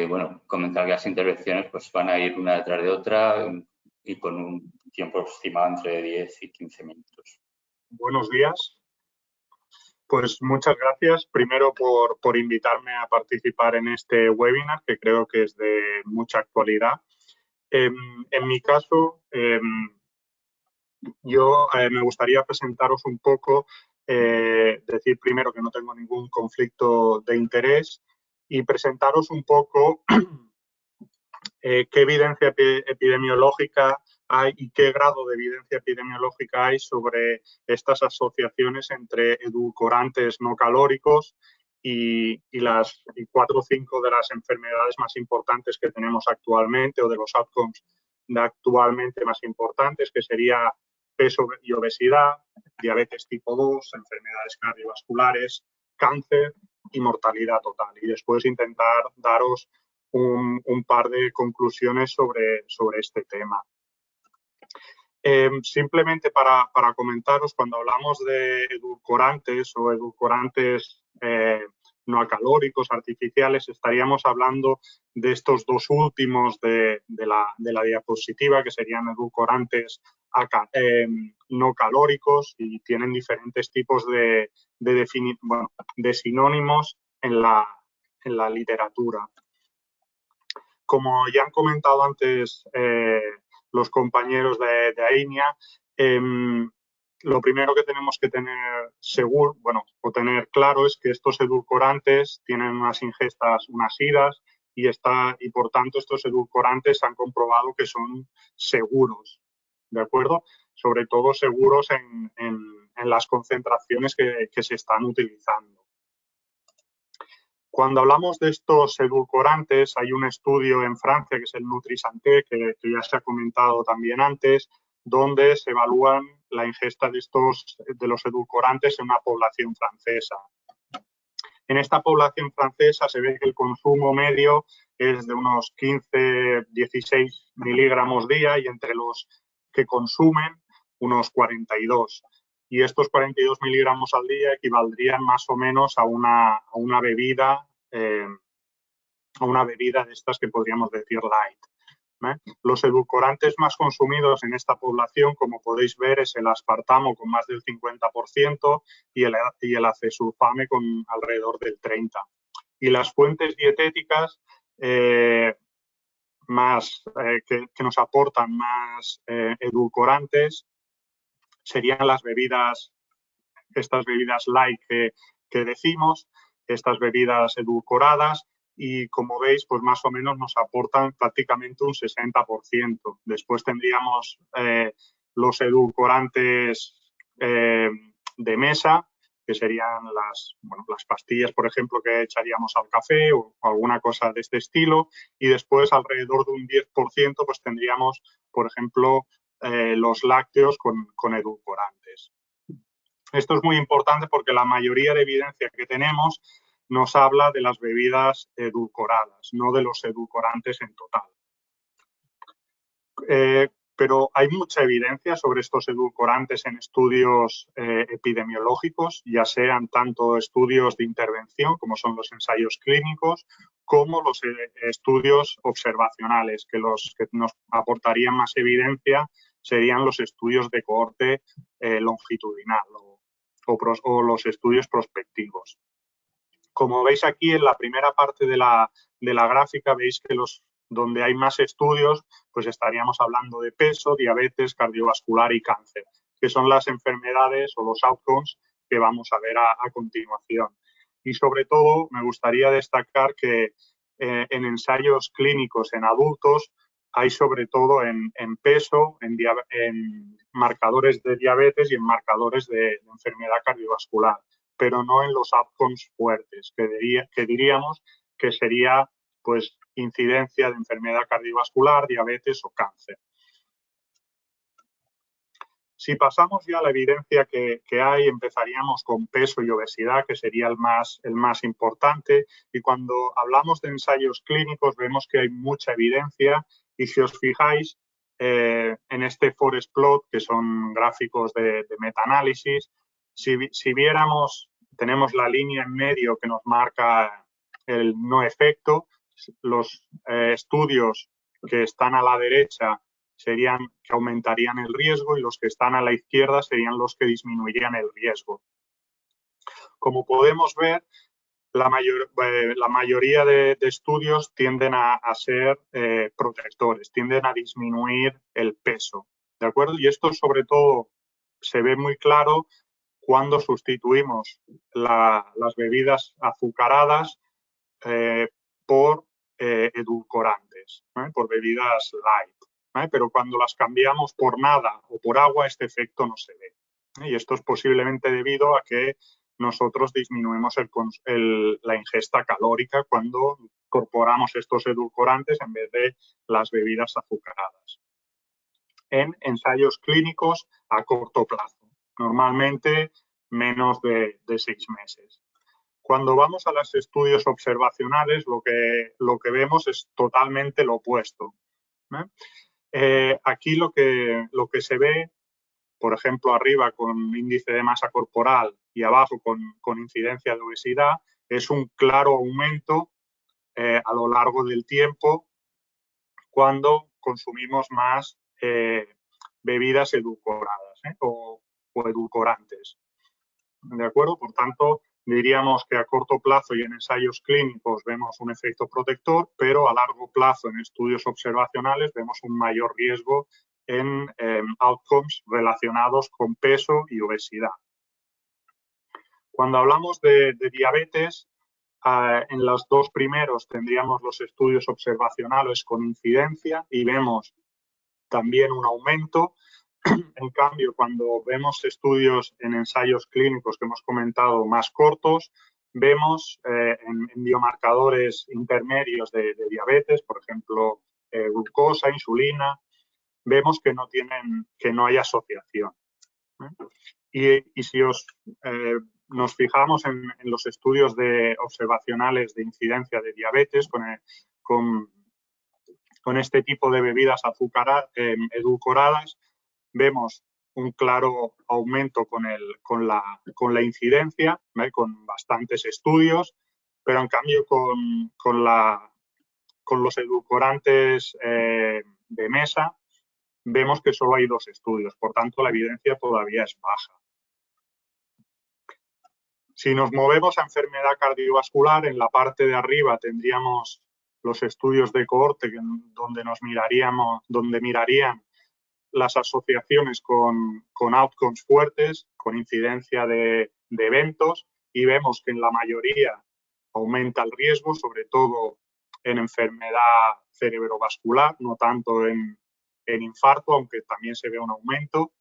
Bueno, comentar que las intervenciones pues, van a ir una detrás de otra y con un tiempo estimado entre 10 y 15 minutos. Buenos días. Pues muchas gracias, primero por invitarme a participar en este webinar, que creo que es de mucha actualidad. En mi caso, yo me gustaría presentaros un poco, decir primero que no tengo ningún conflicto de interés y presentaros un poco qué evidencia epidemiológica hay y qué grado de evidencia epidemiológica hay sobre estas asociaciones entre edulcorantes no calóricos y 4 o 5 de las enfermedades más importantes que tenemos actualmente o de los outcomes de actualmente más importantes, que sería peso y obesidad, diabetes tipo 2, enfermedades cardiovasculares, cáncer y mortalidad total. Y después intentar daros un par de conclusiones sobre este tema. Simplemente para comentaros, cuando hablamos de edulcorantes o edulcorantes no acalóricos, artificiales, estaríamos hablando de estos 2 últimos de la diapositiva, que serían edulcorantes no calóricos y tienen diferentes tipos de sinónimos en la literatura. Como ya han comentado antes los compañeros de AINIA, lo primero que tenemos que tener seguro, o tener claro es que estos edulcorantes tienen unas ingestas, unas idas, y por tanto estos edulcorantes han comprobado que son seguros, ¿de acuerdo? Sobre todo seguros en las concentraciones que se están utilizando. Cuando hablamos de estos edulcorantes, hay un estudio en Francia, que es el Nutri-Santé, que ya se ha comentado también antes, donde se evalúan la ingesta de los edulcorantes en una población francesa. En esta población francesa se ve que el consumo medio es de unos 15-16 miligramos día y entre los que consumen unos 42. Y estos 42 miligramos al día equivaldrían más o menos a una bebida de estas que podríamos decir light. Los edulcorantes más consumidos en esta población, como podéis ver, es el aspartamo con más del 50% y el acesulfame con alrededor del 30%. Y las fuentes dietéticas que nos aportan más edulcorantes serían las bebidas, estas bebidas light que decimos, estas bebidas edulcoradas, y como veis, pues más o menos nos aportan prácticamente un 60%. Después tendríamos los edulcorantes de mesa, que serían las pastillas, por ejemplo, que echaríamos al café o alguna cosa de este estilo, y después alrededor de un 10% pues tendríamos, por ejemplo, los lácteos con edulcorantes. Esto es muy importante porque la mayoría de evidencia que tenemos nos habla de las bebidas edulcoradas, no de los edulcorantes en total. Pero hay mucha evidencia sobre estos edulcorantes en estudios epidemiológicos, ya sean tanto estudios de intervención, como son los ensayos clínicos, como los estudios observacionales, que los que nos aportarían más evidencia serían los estudios de cohorte longitudinal o los estudios prospectivos. Como veis aquí en la primera parte de la gráfica, veis que donde hay más estudios, pues estaríamos hablando de peso, diabetes, cardiovascular y cáncer, que son las enfermedades o los outcomes que vamos a ver a continuación. Y sobre todo me gustaría destacar que en ensayos clínicos en adultos hay sobre todo en peso, en marcadores de diabetes y en marcadores de enfermedad cardiovascular, pero no en los outcomes fuertes, que diríamos que sería pues incidencia de enfermedad cardiovascular, diabetes o cáncer. Si pasamos ya a la evidencia que hay, empezaríamos con peso y obesidad, que sería el más importante. Y cuando hablamos de ensayos clínicos, vemos que hay mucha evidencia. Y si os fijáis en este forest plot, que son gráficos de metaanálisis, si viéramos, tenemos la línea en medio que nos marca el no efecto. Los estudios que están a la derecha serían que aumentarían el riesgo y los que están a la izquierda serían los que disminuirían el riesgo. Como podemos ver, la mayoría de estudios tienden a ser protectores, tienden a disminuir el peso, ¿de acuerdo? Y esto sobre todo se ve muy claro cuando sustituimos las bebidas azucaradas por edulcorantes, por bebidas light. Pero cuando las cambiamos por nada o por agua, este efecto no se ve. Y esto es posiblemente debido a que nosotros disminuimos la ingesta calórica cuando incorporamos estos edulcorantes en vez de las bebidas azucaradas. En ensayos clínicos a corto plazo, normalmente menos de 6 meses. Cuando vamos a los estudios observacionales, lo que vemos es totalmente lo opuesto. Aquí lo que se ve, por ejemplo, arriba con índice de masa corporal y abajo con incidencia de obesidad, es un claro aumento a lo largo del tiempo cuando consumimos más bebidas edulcoradas o edulcorantes. ¿De acuerdo? Por tanto, diríamos que a corto plazo y en ensayos clínicos vemos un efecto protector, pero a largo plazo en estudios observacionales vemos un mayor riesgo en outcomes relacionados con peso y obesidad. Cuando hablamos de diabetes, en los dos primeros tendríamos los estudios observacionales con incidencia y vemos también un aumento. En cambio, cuando vemos estudios en ensayos clínicos que hemos comentado más cortos, vemos en biomarcadores intermedios de diabetes, por ejemplo, glucosa, insulina, vemos que no hay asociación. Y si nos fijamos en los estudios observacionales de incidencia de diabetes con este tipo de bebidas edulcoradas, vemos un claro aumento con la incidencia, con bastantes estudios, pero en cambio con la los edulcorantes de mesa, vemos que solo hay 2 estudios, por tanto la evidencia todavía es baja. Si nos movemos a enfermedad cardiovascular, en la parte de arriba tendríamos los estudios de cohorte donde mirarían las asociaciones con outcomes fuertes, con incidencia de eventos, y vemos que en la mayoría aumenta el riesgo, sobre todo en enfermedad cerebrovascular, no tanto en infarto, aunque también se ve un aumento.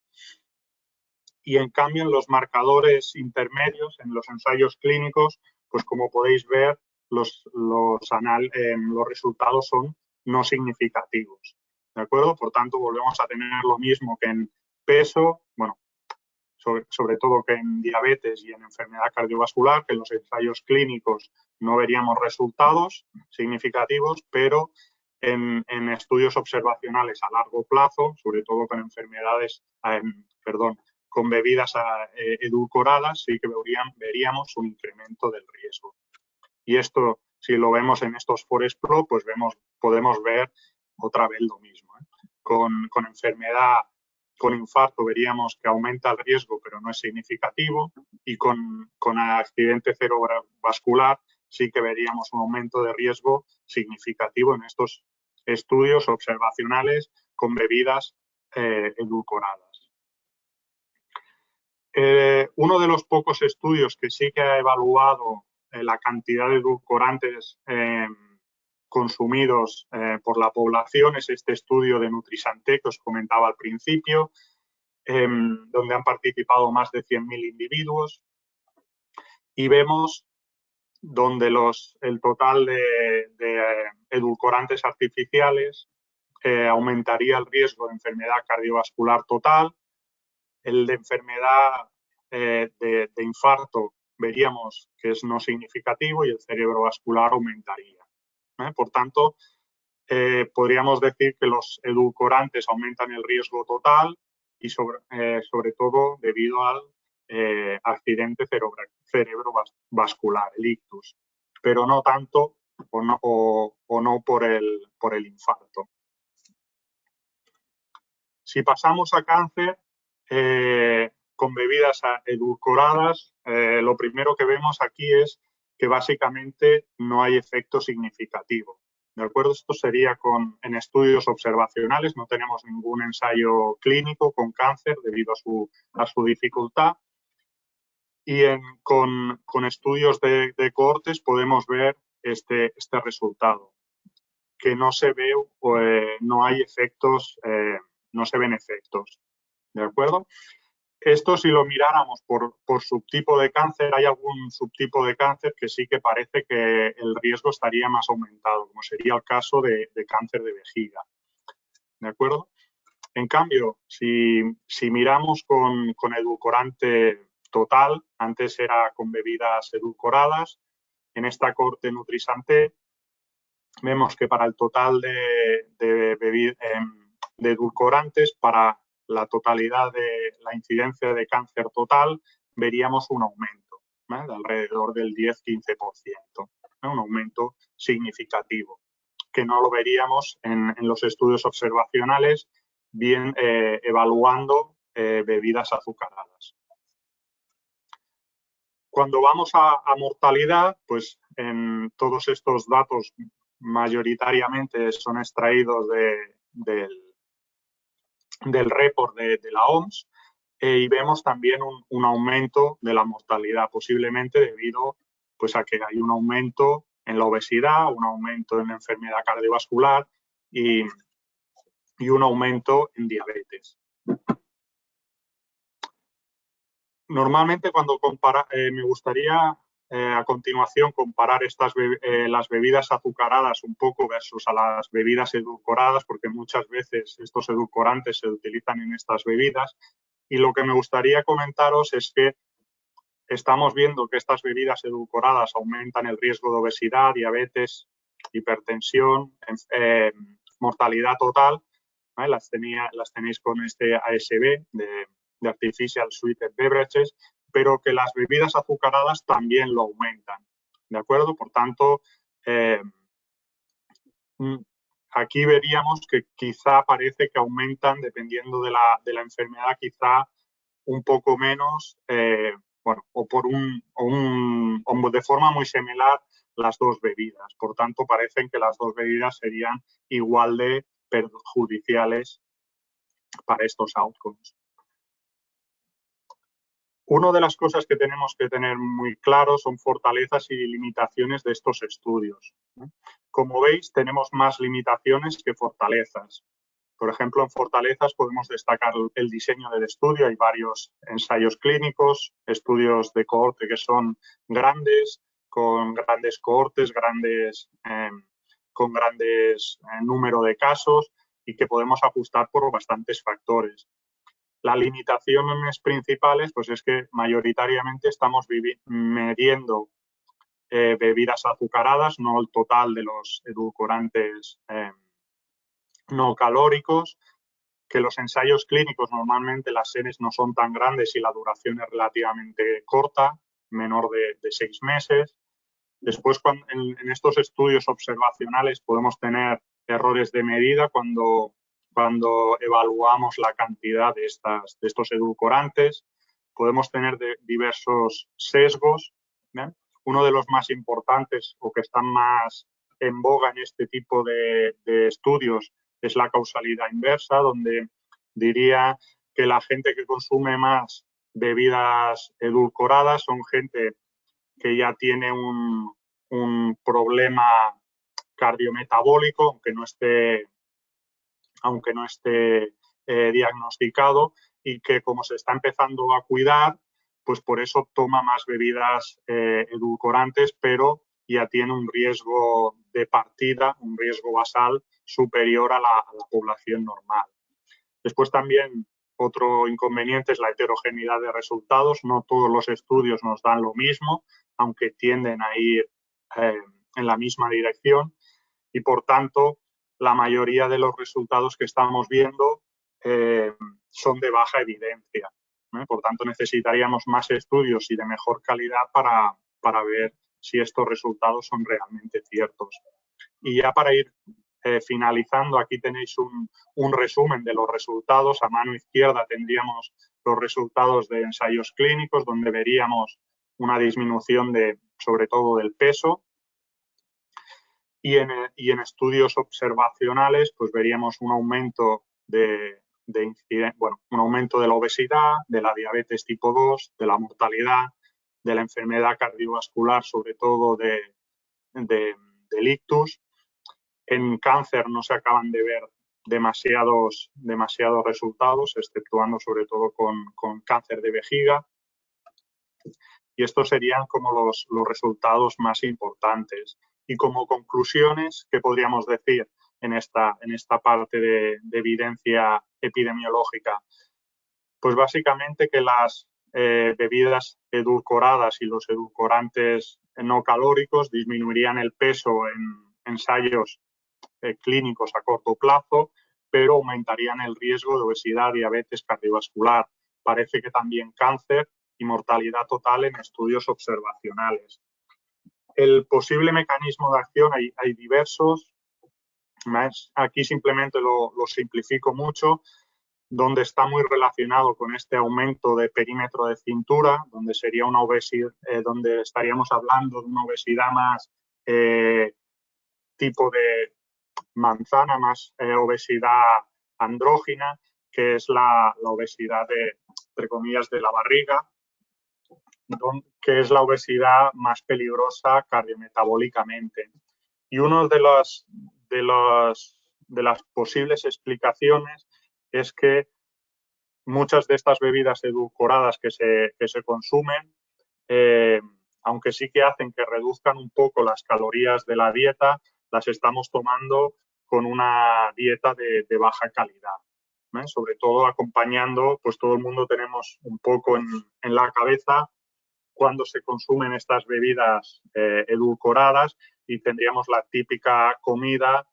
Y en cambio en los marcadores intermedios, en los ensayos clínicos, pues como podéis ver, los resultados son no significativos, ¿de acuerdo? Por tanto, volvemos a tener lo mismo que en peso, bueno, sobre todo que en diabetes y en enfermedad cardiovascular, que en los ensayos clínicos no veríamos resultados significativos, pero en estudios observacionales a largo plazo, sobre todo con enfermedades, con bebidas edulcoradas, sí que veríamos un incremento del riesgo. Y esto, si lo vemos en estos Forest Plot, pues podemos ver otra vez lo mismo, ¿eh? Con enfermedad, con infarto veríamos que aumenta el riesgo, pero no es significativo, y con accidente cerebrovascular sí que veríamos un aumento de riesgo significativo en estos estudios observacionales con bebidas edulcoradas. Uno de los pocos estudios que sí que ha evaluado la cantidad de edulcorantes consumidos por la población es este estudio de Nutrisante que os comentaba al principio, donde han participado más de 100.000 individuos, y vemos donde el total de edulcorantes artificiales aumentaría el riesgo de enfermedad cardiovascular total. El de enfermedad de infarto veríamos que es no significativo y el cerebrovascular aumentaría. Por tanto, podríamos decir que los edulcorantes aumentan el riesgo total y sobre todo debido al accidente cerebrovascular, el ictus, pero no tanto o no por el infarto. Si pasamos a cáncer, con bebidas edulcoradas, lo primero que vemos aquí es que básicamente no hay efecto significativo. ¿De acuerdo? Esto sería en estudios observacionales, no tenemos ningún ensayo clínico con cáncer debido a su dificultad. Y con estudios de cohortes podemos ver este resultado, que no se ve, no hay efectos, no se ven efectos. ¿De acuerdo? Esto, si lo miráramos por subtipo de cáncer, hay algún subtipo de cáncer que sí que parece que el riesgo estaría más aumentado, como sería el caso de cáncer de vejiga. ¿De acuerdo? En cambio, si miramos con edulcorante total, antes era con bebidas edulcoradas, en esta cohorte Nutrisante vemos que para el total de edulcorantes, para la totalidad de la incidencia de cáncer total, veríamos un aumento, de alrededor del 10-15%, un aumento significativo, que no lo veríamos en los estudios observacionales, bien evaluando bebidas azucaradas. Cuando vamos a mortalidad, pues en todos estos datos mayoritariamente son extraídos del report de la OMS, y vemos también un aumento de la mortalidad, posiblemente debido pues, a que hay un aumento en la obesidad, un aumento en la enfermedad cardiovascular y un aumento en diabetes. Normalmente cuando me gustaría a continuación comparar las bebidas azucaradas un poco versus a las bebidas edulcoradas, porque muchas veces estos edulcorantes se utilizan en estas bebidas, y lo que me gustaría comentaros es que estamos viendo que estas bebidas edulcoradas aumentan el riesgo de obesidad, diabetes, hipertensión, mortalidad total, ¿vale? Las tenéis con este ASB de Artificial Sweetened Beverages, pero que las bebidas azucaradas también lo aumentan, ¿de acuerdo? Por tanto, aquí veríamos que quizá parece que aumentan, dependiendo de la enfermedad, quizá un poco menos, bueno, o de forma muy similar las dos bebidas. Por tanto, parecen que las dos bebidas serían igual de perjudiciales para estos outcomes. Una de las cosas que tenemos que tener muy claro son fortalezas y limitaciones de estos estudios. Como veis, tenemos más limitaciones que fortalezas. Por ejemplo, en fortalezas podemos destacar el diseño del estudio. Hay varios ensayos clínicos, estudios de cohorte que son grandes, con grandes cohortes, con grandes número de casos y que podemos ajustar por bastantes factores. Las limitaciones principales pues es que mayoritariamente estamos midiendo bebidas azucaradas, no el total de los edulcorantes no calóricos, que los ensayos clínicos normalmente las series no son tan grandes y la duración es relativamente corta, menor de 6 meses. Después, en estos estudios observacionales podemos tener errores de medida cuando evaluamos la cantidad de estos edulcorantes. Podemos tener diversos sesgos. ¿Bien? Uno de los más importantes o que están más en boga en este tipo de estudios es la causalidad inversa, donde diría que la gente que consume más bebidas edulcoradas son gente que ya tiene un problema cardiometabólico, aunque no esté diagnosticado, y que como se está empezando a cuidar, pues por eso toma más bebidas edulcorantes, pero ya tiene un riesgo de partida, un riesgo basal superior a la población normal. Después también otro inconveniente es la heterogeneidad de resultados. No todos los estudios nos dan lo mismo, aunque tienden a ir en la misma dirección. Y por tanto, la mayoría de los resultados que estamos viendo son de baja evidencia. Por tanto, necesitaríamos más estudios y de mejor calidad para ver si estos resultados son realmente ciertos. Y ya para ir finalizando, aquí tenéis un resumen de los resultados. A mano izquierda tendríamos los resultados de ensayos clínicos, donde veríamos una disminución sobre todo del peso. Y en estudios observacionales, pues veríamos un aumento un aumento de la obesidad, de la diabetes tipo 2, de la mortalidad, de la enfermedad cardiovascular, sobre todo del ictus. En cáncer no se acaban de ver demasiados resultados, exceptuando sobre todo con cáncer de vejiga. Y estos serían como los resultados más importantes. Y como conclusiones, ¿qué podríamos decir en esta parte de evidencia epidemiológica? Pues básicamente que las bebidas edulcoradas y los edulcorantes no calóricos disminuirían el peso en ensayos clínicos a corto plazo, pero aumentarían el riesgo de obesidad, diabetes cardiovascular. Parece que también cáncer y mortalidad total en estudios observacionales. El posible mecanismo de acción hay diversos. Aquí simplemente lo simplifico mucho, donde está muy relacionado con este aumento de perímetro de cintura, donde sería una obesidad, donde estaríamos hablando de una obesidad más tipo de manzana, más obesidad andrógina, que es la obesidad entre comillas, de la barriga, que es la obesidad más peligrosa cardiometabólicamente. Y una de las posibles explicaciones es que muchas de estas bebidas edulcoradas que se consumen, aunque sí que hacen que reduzcan un poco las calorías de la dieta, las estamos tomando con una dieta de baja calidad. Sobre todo acompañando, pues todo el mundo tenemos un poco en la cabeza cuando se consumen estas bebidas edulcoradas y tendríamos la típica comida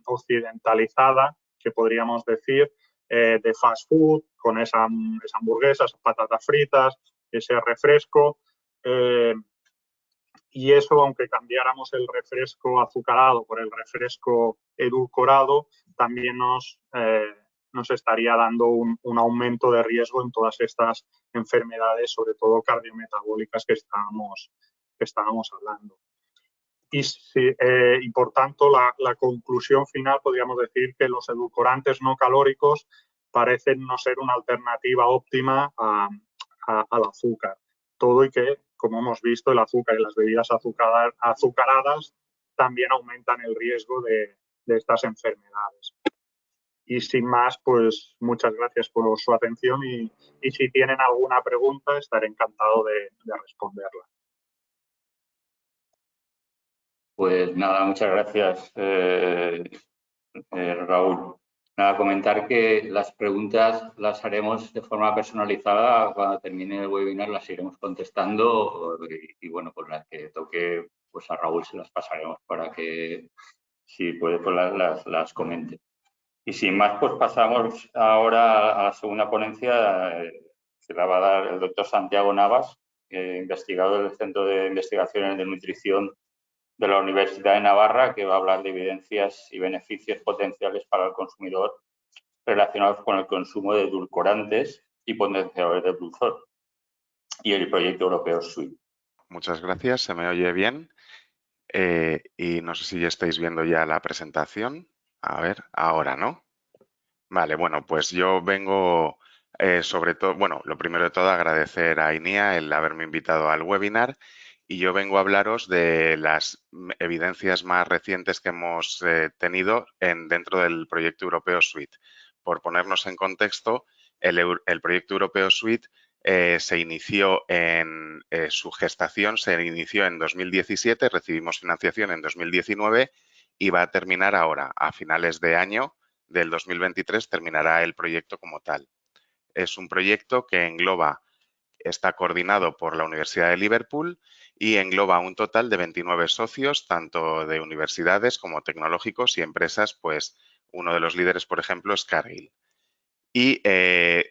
occidentalizada, que podríamos decir, de fast food, con esa hamburguesa, esas patatas fritas, ese refresco. y eso, aunque cambiáramos el refresco azucarado por el refresco edulcorado, también nos estaría dando un aumento de riesgo en todas estas enfermedades, sobre todo cardiometabólicas que estábamos hablando. Y por tanto, la conclusión final podríamos decir que los edulcorantes no calóricos parecen no ser una alternativa óptima al azúcar. Todo y que, como hemos visto, el azúcar y las bebidas azucaradas también aumentan el riesgo de estas enfermedades. Y sin más, pues muchas gracias por su atención y si tienen alguna pregunta, estaré encantado de responderla. Pues nada, muchas gracias, Raúl. Nada, comentar que las preguntas las haremos de forma personalizada. Cuando termine el webinar las iremos contestando y bueno, pues las que toque, pues a Raúl se las pasaremos para que, si puede, pues las comente. Y sin más, pues pasamos ahora a la segunda ponencia que la va a dar el doctor Santiago Navas, investigador del Centro de Investigaciones de Nutrición de la Universidad de Navarra, que va a hablar de evidencias y beneficios potenciales para el consumidor relacionados con el consumo de edulcorantes y potenciadores de dulzor y el proyecto europeo SWEET. Muchas gracias, se me oye bien y no sé si ya estáis viendo ya la presentación. A ver, ahora, ¿no? Vale, bueno, pues yo vengo sobre todo, bueno, lo primero de todo agradecer a INIA el haberme invitado al webinar y yo vengo a hablaros de las evidencias más recientes que hemos tenido dentro del proyecto europeo SWEET. Por ponernos en contexto, el proyecto europeo SWEET se inició en su gestación, se inició en 2017, recibimos financiación en 2019 y va a terminar ahora, a finales de año del 2023, terminará el proyecto como tal. Es un proyecto que está coordinado por la Universidad de Liverpool y engloba un total de 29 socios, tanto de universidades como tecnológicos y empresas, pues uno de los líderes, por ejemplo, es Cargill. Y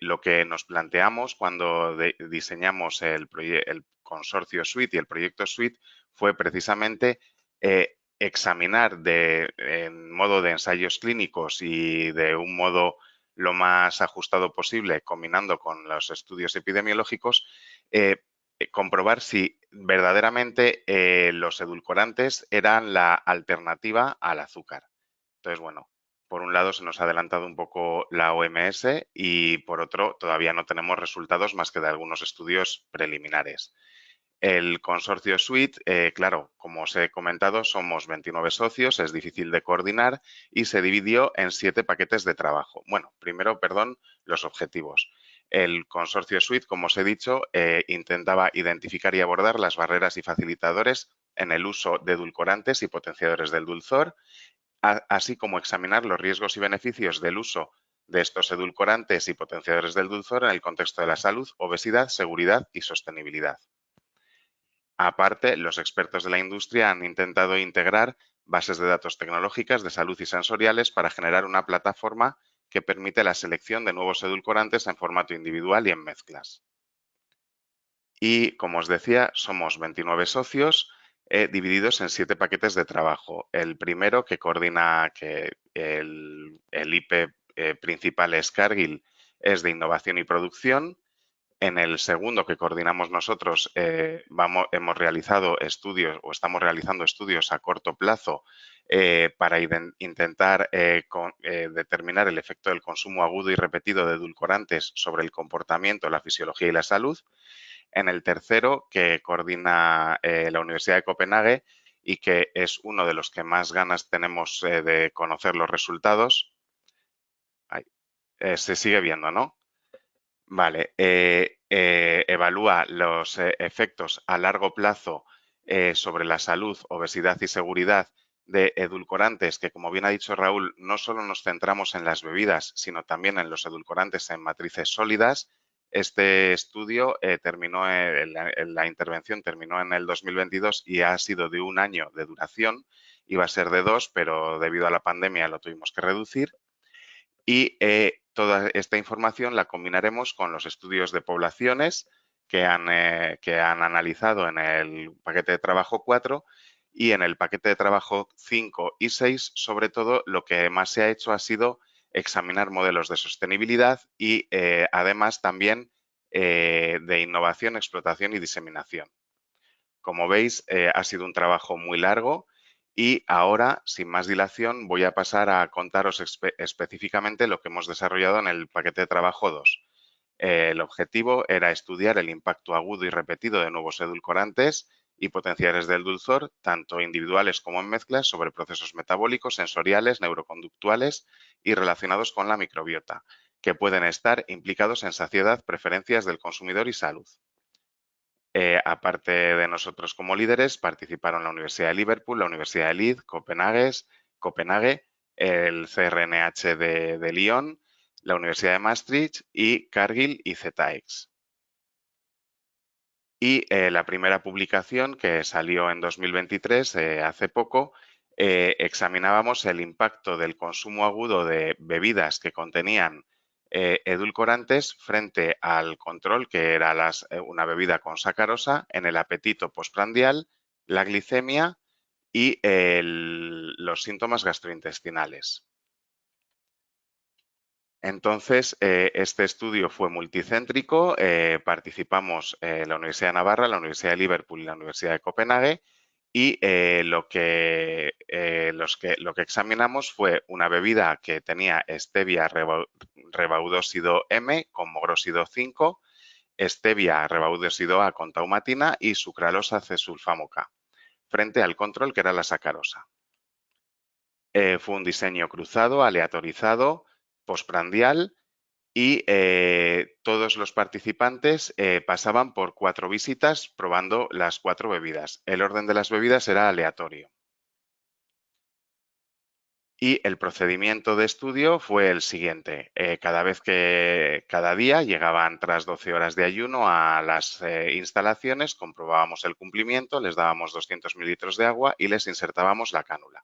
lo que nos planteamos cuando diseñamos el consorcio SWEET y el proyecto SWEET fue precisamente examinar en modo de ensayos clínicos y de un modo lo más ajustado posible, combinando con los estudios epidemiológicos, comprobar si verdaderamente los edulcorantes eran la alternativa al azúcar. Entonces, bueno, por un lado se nos ha adelantado un poco la OMS y por otro todavía no tenemos resultados más que de algunos estudios preliminares. El consorcio SWEET, claro, como os he comentado, somos 29 socios, es difícil de coordinar y se dividió en 7 paquetes de trabajo. Bueno, primero, perdón, los objetivos. El consorcio SWEET, como os he dicho, intentaba identificar y abordar las barreras y facilitadores en el uso de edulcorantes y potenciadores del dulzor, así como examinar los riesgos y beneficios del uso de estos edulcorantes y potenciadores del dulzor en el contexto de la salud, obesidad, seguridad y sostenibilidad. Aparte, los expertos de la industria han intentado integrar bases de datos tecnológicas de salud y sensoriales para generar una plataforma que permite la selección de nuevos edulcorantes en formato individual y en mezclas. Y, como os decía, somos 29 socios divididos en 7 paquetes de trabajo. El primero que coordina, que el IP principal es Cargill, es de innovación y producción. En el segundo que coordinamos nosotros hemos realizado estudios o estamos realizando estudios a corto plazo para intentar determinar el efecto del consumo agudo y repetido de edulcorantes sobre el comportamiento, la fisiología y la salud. En el tercero, que coordina la Universidad de Copenhague y que es uno de los que más ganas tenemos de conocer los resultados. Se sigue viendo, ¿no? Vale. Evalúa los efectos a largo plazo sobre la salud, obesidad y seguridad de edulcorantes que, como bien ha dicho Raúl, no solo nos centramos en las bebidas, sino también en los edulcorantes en matrices sólidas. Este estudio terminó, la intervención terminó en el 2022 y ha sido de 1 año de duración. Iba a ser de 2, pero debido a la pandemia lo tuvimos que reducir. Y toda esta información la combinaremos con los estudios de poblaciones que han analizado en el paquete de trabajo 4 y en el paquete de trabajo 5 y 6, sobre todo, lo que más se ha hecho ha sido examinar modelos de sostenibilidad y además también de innovación, explotación y diseminación. Como veis, ha sido un trabajo muy largo y ahora, sin más dilación, voy a pasar a contaros específicamente lo que hemos desarrollado en el paquete de trabajo 2. El objetivo era estudiar el impacto agudo y repetido de nuevos edulcorantes y potenciadores del dulzor, tanto individuales como en mezclas, sobre procesos metabólicos, sensoriales, neuroconductuales y relacionados con la microbiota, que pueden estar implicados en saciedad, preferencias del consumidor y salud. Aparte de nosotros como líderes, participaron la Universidad de Liverpool, la Universidad de Leeds, Copenhague, el CRNH de Lyon, la Universidad de Maastricht y Cargill y ZX. Y la primera publicación, que salió en 2023, hace poco, examinábamos el impacto del consumo agudo de bebidas que contenían edulcorantes frente al control, que era una bebida con sacarosa, en el apetito postprandial, la glicemia y los síntomas gastrointestinales. Entonces, este estudio fue multicéntrico, participamos la Universidad de Navarra, la Universidad de Liverpool y la Universidad de Copenhague y lo que examinamos fue una bebida que tenía stevia rebaudósido M con mogrósido 5, stevia rebaudósido A con taumatina y sucralosa C-sulfamo K, frente al control que era la sacarosa. Fue un diseño cruzado, aleatorizado, postprandial y todos los participantes pasaban por 4 visitas probando las 4 bebidas. El orden de las bebidas era aleatorio. Y el procedimiento de estudio fue el siguiente. Cada día llegaban tras 12 horas de ayuno a las instalaciones, comprobábamos el cumplimiento, les dábamos 200 mililitros de agua y les insertábamos la cánula.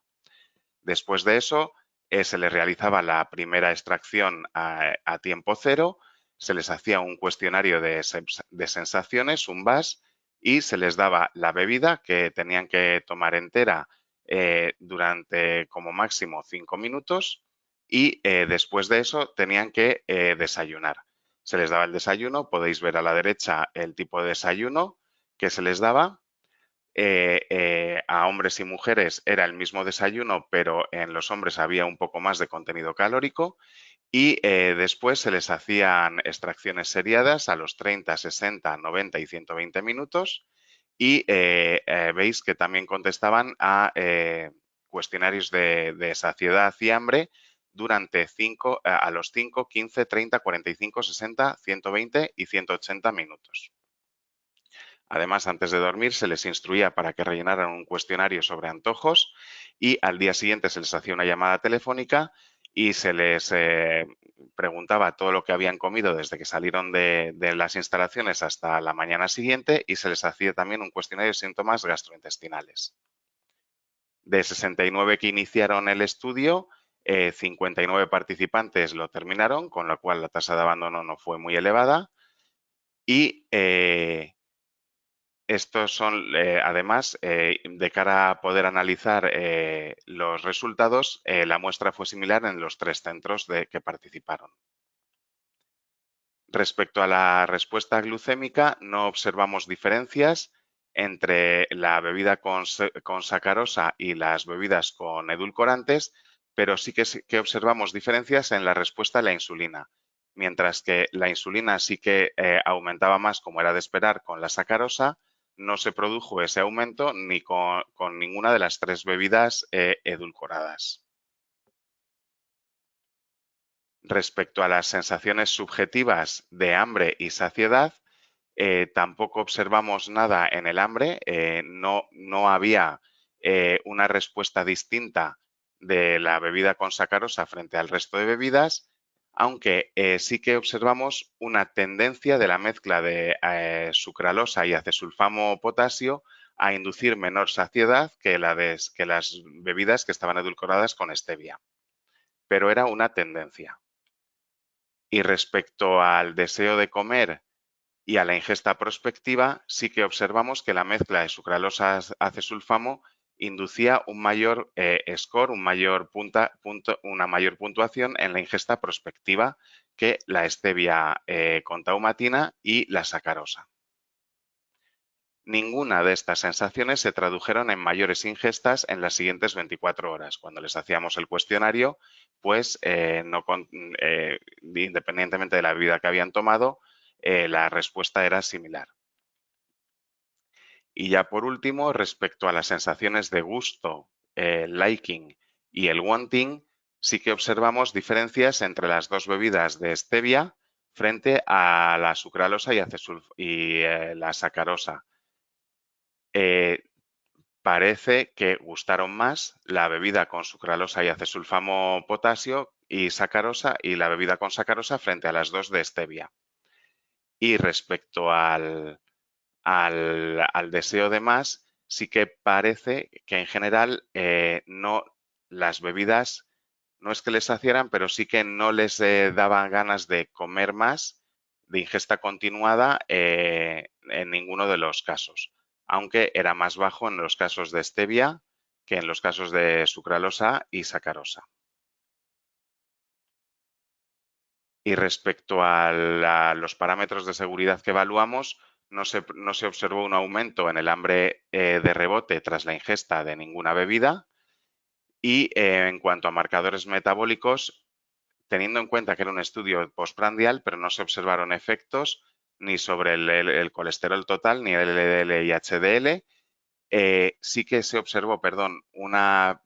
Después de eso, se les realizaba la primera extracción a tiempo cero, se les hacía un cuestionario de sensaciones, un VAS, y se les daba la bebida que tenían que tomar entera durante como máximo 5 minutos y después de eso tenían que desayunar. Se les daba el desayuno, podéis ver a la derecha el tipo de desayuno que se les daba. A hombres y mujeres era el mismo desayuno, pero en los hombres había un poco más de contenido calórico y después se les hacían extracciones seriadas a los 30, 60, 90 y 120 minutos y veis que también contestaban a cuestionarios de saciedad y hambre durante a los 5, 15, 30, 45, 60, 120 y 180 minutos. Además, antes de dormir se les instruía para que rellenaran un cuestionario sobre antojos y al día siguiente se les hacía una llamada telefónica y se les preguntaba todo lo que habían comido desde que salieron de las instalaciones hasta la mañana siguiente y se les hacía también un cuestionario de síntomas gastrointestinales. De 69 que iniciaron el estudio, 59 participantes lo terminaron, con lo cual la tasa de abandono no fue muy elevada y estos son, además, de cara a poder analizar los resultados, la muestra fue similar en los 3 centros que participaron. Respecto a la respuesta glucémica, no observamos diferencias entre la bebida con sacarosa y las bebidas con edulcorantes, pero sí que observamos diferencias en la respuesta a la insulina. Mientras que la insulina sí que aumentaba más, como era de esperar, con la sacarosa, no se produjo ese aumento ni con ninguna de las 3 bebidas edulcoradas. Respecto a las sensaciones subjetivas de hambre y saciedad, tampoco observamos nada en el hambre, no había una respuesta distinta de la bebida con sacarosa frente al resto de bebidas, aunque sí que observamos una tendencia de la mezcla de sucralosa y acesulfamo potasio a inducir menor saciedad que las bebidas que estaban edulcoradas con stevia. Pero era una tendencia. Y respecto al deseo de comer Y a la ingesta prospectiva sí que observamos que la mezcla de sucralosa acesulfamo inducía un mayor score, una mayor puntuación en la ingesta prospectiva que la stevia con taumatina y la sacarosa. Ninguna de estas sensaciones se tradujeron en mayores ingestas en las siguientes 24 horas. Cuando les hacíamos el cuestionario, pues independientemente de la bebida que habían tomado, la respuesta era similar. Y ya por último, respecto a las sensaciones de gusto, liking y el wanting, sí que observamos diferencias entre las dos bebidas de stevia frente a la sucralosa y la sacarosa. Parece que gustaron más la bebida con sucralosa y acesulfamo potasio y sacarosa y la bebida con sacarosa frente a las dos de stevia. Y respecto al deseo de más, sí que parece que en general las bebidas no es que les saciaran, pero sí que no les daban ganas de comer más, de ingesta continuada en ninguno de los casos, aunque era más bajo en los casos de stevia que en los casos de sucralosa y sacarosa. Y respecto a los parámetros de seguridad que evaluamos, no se observó un aumento en el hambre de rebote tras la ingesta de ninguna bebida. Y en cuanto a marcadores metabólicos, teniendo en cuenta que era un estudio postprandial, pero no se observaron efectos ni sobre el colesterol total, ni el LDL y HDL. Sí que se observó, un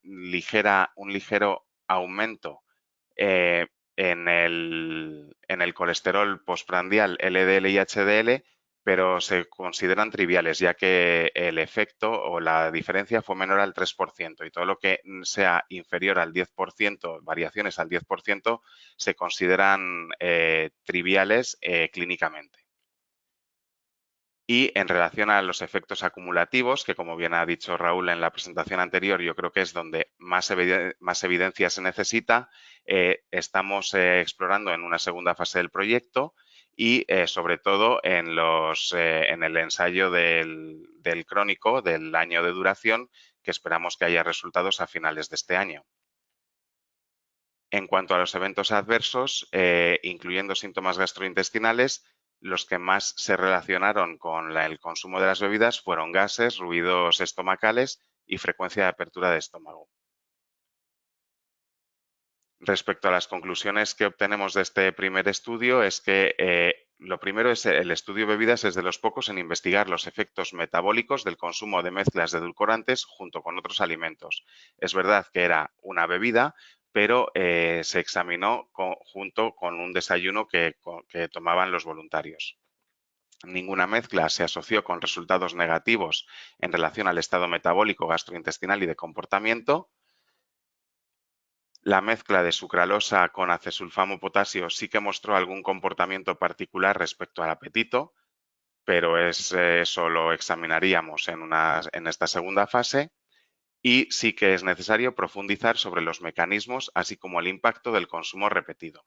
ligero aumento en el colesterol postprandial LDL y HDL, pero se consideran triviales, ya que el efecto o la diferencia fue menor al 3% y todo lo que sea inferior al 10%, variaciones al 10%, se consideran triviales clínicamente. Y en relación a los efectos acumulativos, que como bien ha dicho Raúl en la presentación anterior, yo creo que es donde más evidencia se necesita, estamos explorando en una segunda fase del proyecto y sobre todo en el ensayo del crónico del año de duración, que esperamos que haya resultados a finales de este año. En cuanto a los eventos adversos, incluyendo síntomas gastrointestinales, los que más se relacionaron con el consumo de las bebidas fueron gases, ruidos estomacales y frecuencia de apertura de estómago. Respecto a las conclusiones que obtenemos de este primer estudio es que lo primero es el estudio bebidas es de los pocos en investigar los efectos metabólicos del consumo de mezclas de edulcorantes junto con otros alimentos. Es verdad que era una bebida, pero se examinó junto con un desayuno que tomaban los voluntarios. Ninguna mezcla se asoció con resultados negativos en relación al estado metabólico, gastrointestinal y de comportamiento. La mezcla de sucralosa con acesulfamo potasio sí que mostró algún comportamiento particular respecto al apetito, pero eso lo examinaríamos en esta segunda fase. Y sí que es necesario profundizar sobre los mecanismos, así como el impacto del consumo repetido.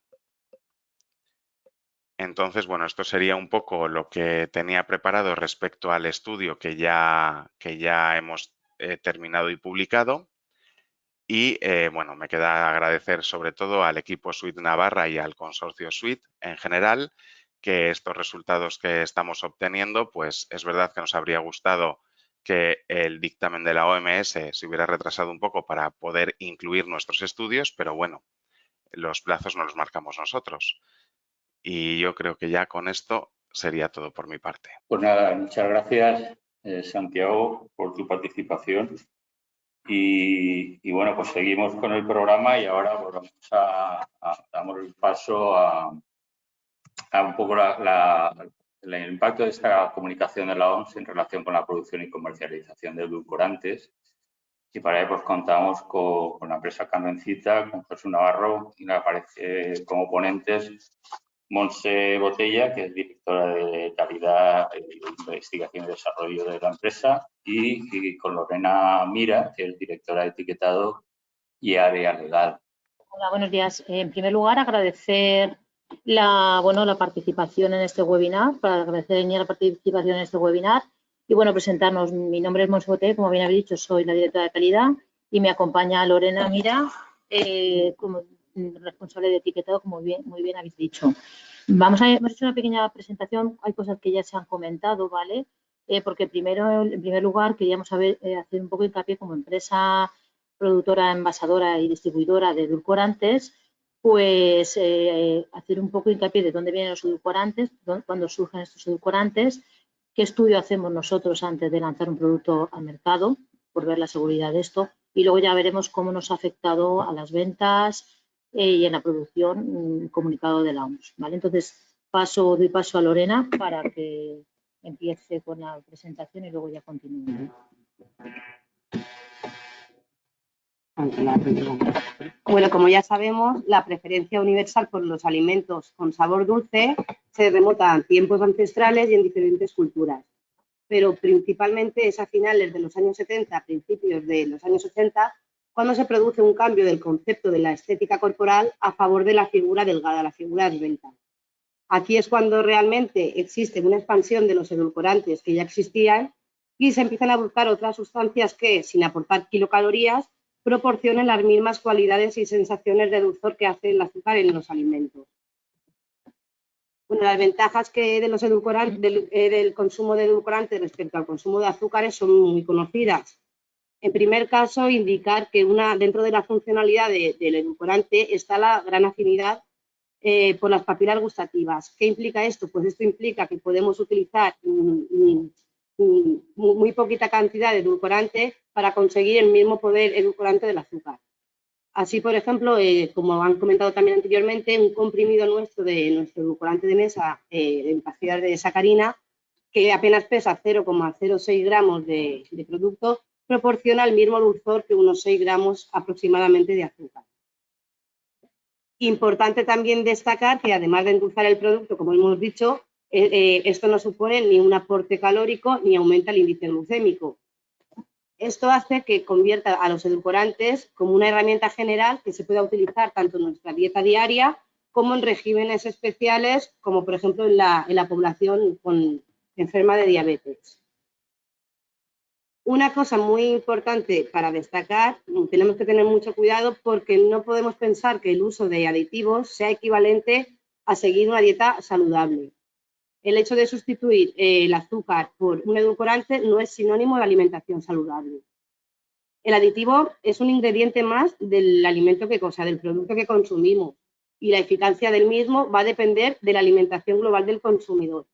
Entonces, bueno, esto sería un poco lo que tenía preparado respecto al estudio que ya hemos terminado y publicado. Y, bueno, me queda agradecer sobre todo al equipo Suite Navarra y al consorcio Suite en general, que estos resultados que estamos obteniendo, pues es verdad que nos habría gustado que el dictamen de la OMS se hubiera retrasado un poco para poder incluir nuestros estudios, pero bueno, los plazos nos los marcamos nosotros. Y yo creo que ya con esto sería todo por mi parte. Pues nada, muchas gracias, Santiago, por tu participación. Y bueno, pues seguimos con el programa y ahora pues damos el paso a un poco el impacto de esta comunicación de la OMS en relación con la producción y comercialización de edulcorantes. Y para ello pues contamos con la empresa Carmencita, con Jesús Navarro y aparece como ponentes Montse Botella, que es directora de calidad, investigación y desarrollo de la empresa, y con Lorena Mira, que es directora de etiquetado y área legal. Hola, buenos días. En primer lugar, agradecer la participación en este webinar, para agradecer a Iñigo la participación en este webinar y bueno, presentarnos. Mi nombre es Montse Boté, como bien habéis dicho, soy la directora de calidad y me acompaña Lorena Mira, como responsable de etiquetado, como muy bien habéis dicho. Hemos hecho una pequeña presentación, hay cosas que ya se han comentado, ¿vale? Porque en primer lugar queríamos hacer un poco de hincapié como empresa productora, envasadora y distribuidora de edulcorantes, pues hacer un poco de hincapié de dónde vienen los edulcorantes, cuándo surgen estos edulcorantes, qué estudio hacemos nosotros antes de lanzar un producto al mercado, por ver la seguridad de esto, y luego ya veremos cómo nos ha afectado a las ventas y en la producción comunicado de la OMS, ¿vale? Entonces, doy paso a Lorena para que empiece con la presentación y luego ya continúe. Bueno, como ya sabemos, la preferencia universal por los alimentos con sabor dulce se remonta a tiempos ancestrales y en diferentes culturas, pero principalmente es a finales de los años 70, principios de los años 80, cuando se produce un cambio del concepto de la estética corporal a favor de la figura delgada, la figura esbelta. Aquí es cuando realmente existe una expansión de los edulcorantes que ya existían y se empiezan a buscar otras sustancias que, sin aportar kilocalorías, proporcionen las mismas cualidades y sensaciones de dulzor que hace el azúcar en los alimentos. Bueno, las ventajas que de los edulcorantes, del consumo de edulcorantes respecto al consumo de azúcares son muy conocidas. En primer caso, indicar que dentro de la funcionalidad del edulcorante está la gran afinidad por las papilas gustativas. ¿Qué implica esto? Pues esto implica que podemos utilizar muy poquita cantidad de edulcorante para conseguir el mismo poder edulcorante del azúcar. Así, por ejemplo, como han comentado también anteriormente, un comprimido nuestro de nuestro edulcorante de mesa en pastillas de sacarina, que apenas pesa 0,06 gramos de producto, proporciona el mismo dulzor que unos 6 gramos aproximadamente de azúcar. Importante también destacar que además de endulzar el producto, como hemos dicho, esto no supone ni un aporte calórico ni aumenta el índice glucémico. Esto hace que convierta a los edulcorantes como una herramienta general que se pueda utilizar tanto en nuestra dieta diaria como en regímenes especiales, como por ejemplo en la población enferma de diabetes. Una cosa muy importante para destacar, tenemos que tener mucho cuidado porque no podemos pensar que el uso de aditivos sea equivalente a seguir una dieta saludable. El hecho de sustituir el azúcar por un edulcorante no es sinónimo de alimentación saludable. El aditivo es un ingrediente más del alimento del producto que consumimos y la eficacia del mismo va a depender de la alimentación global del consumidor.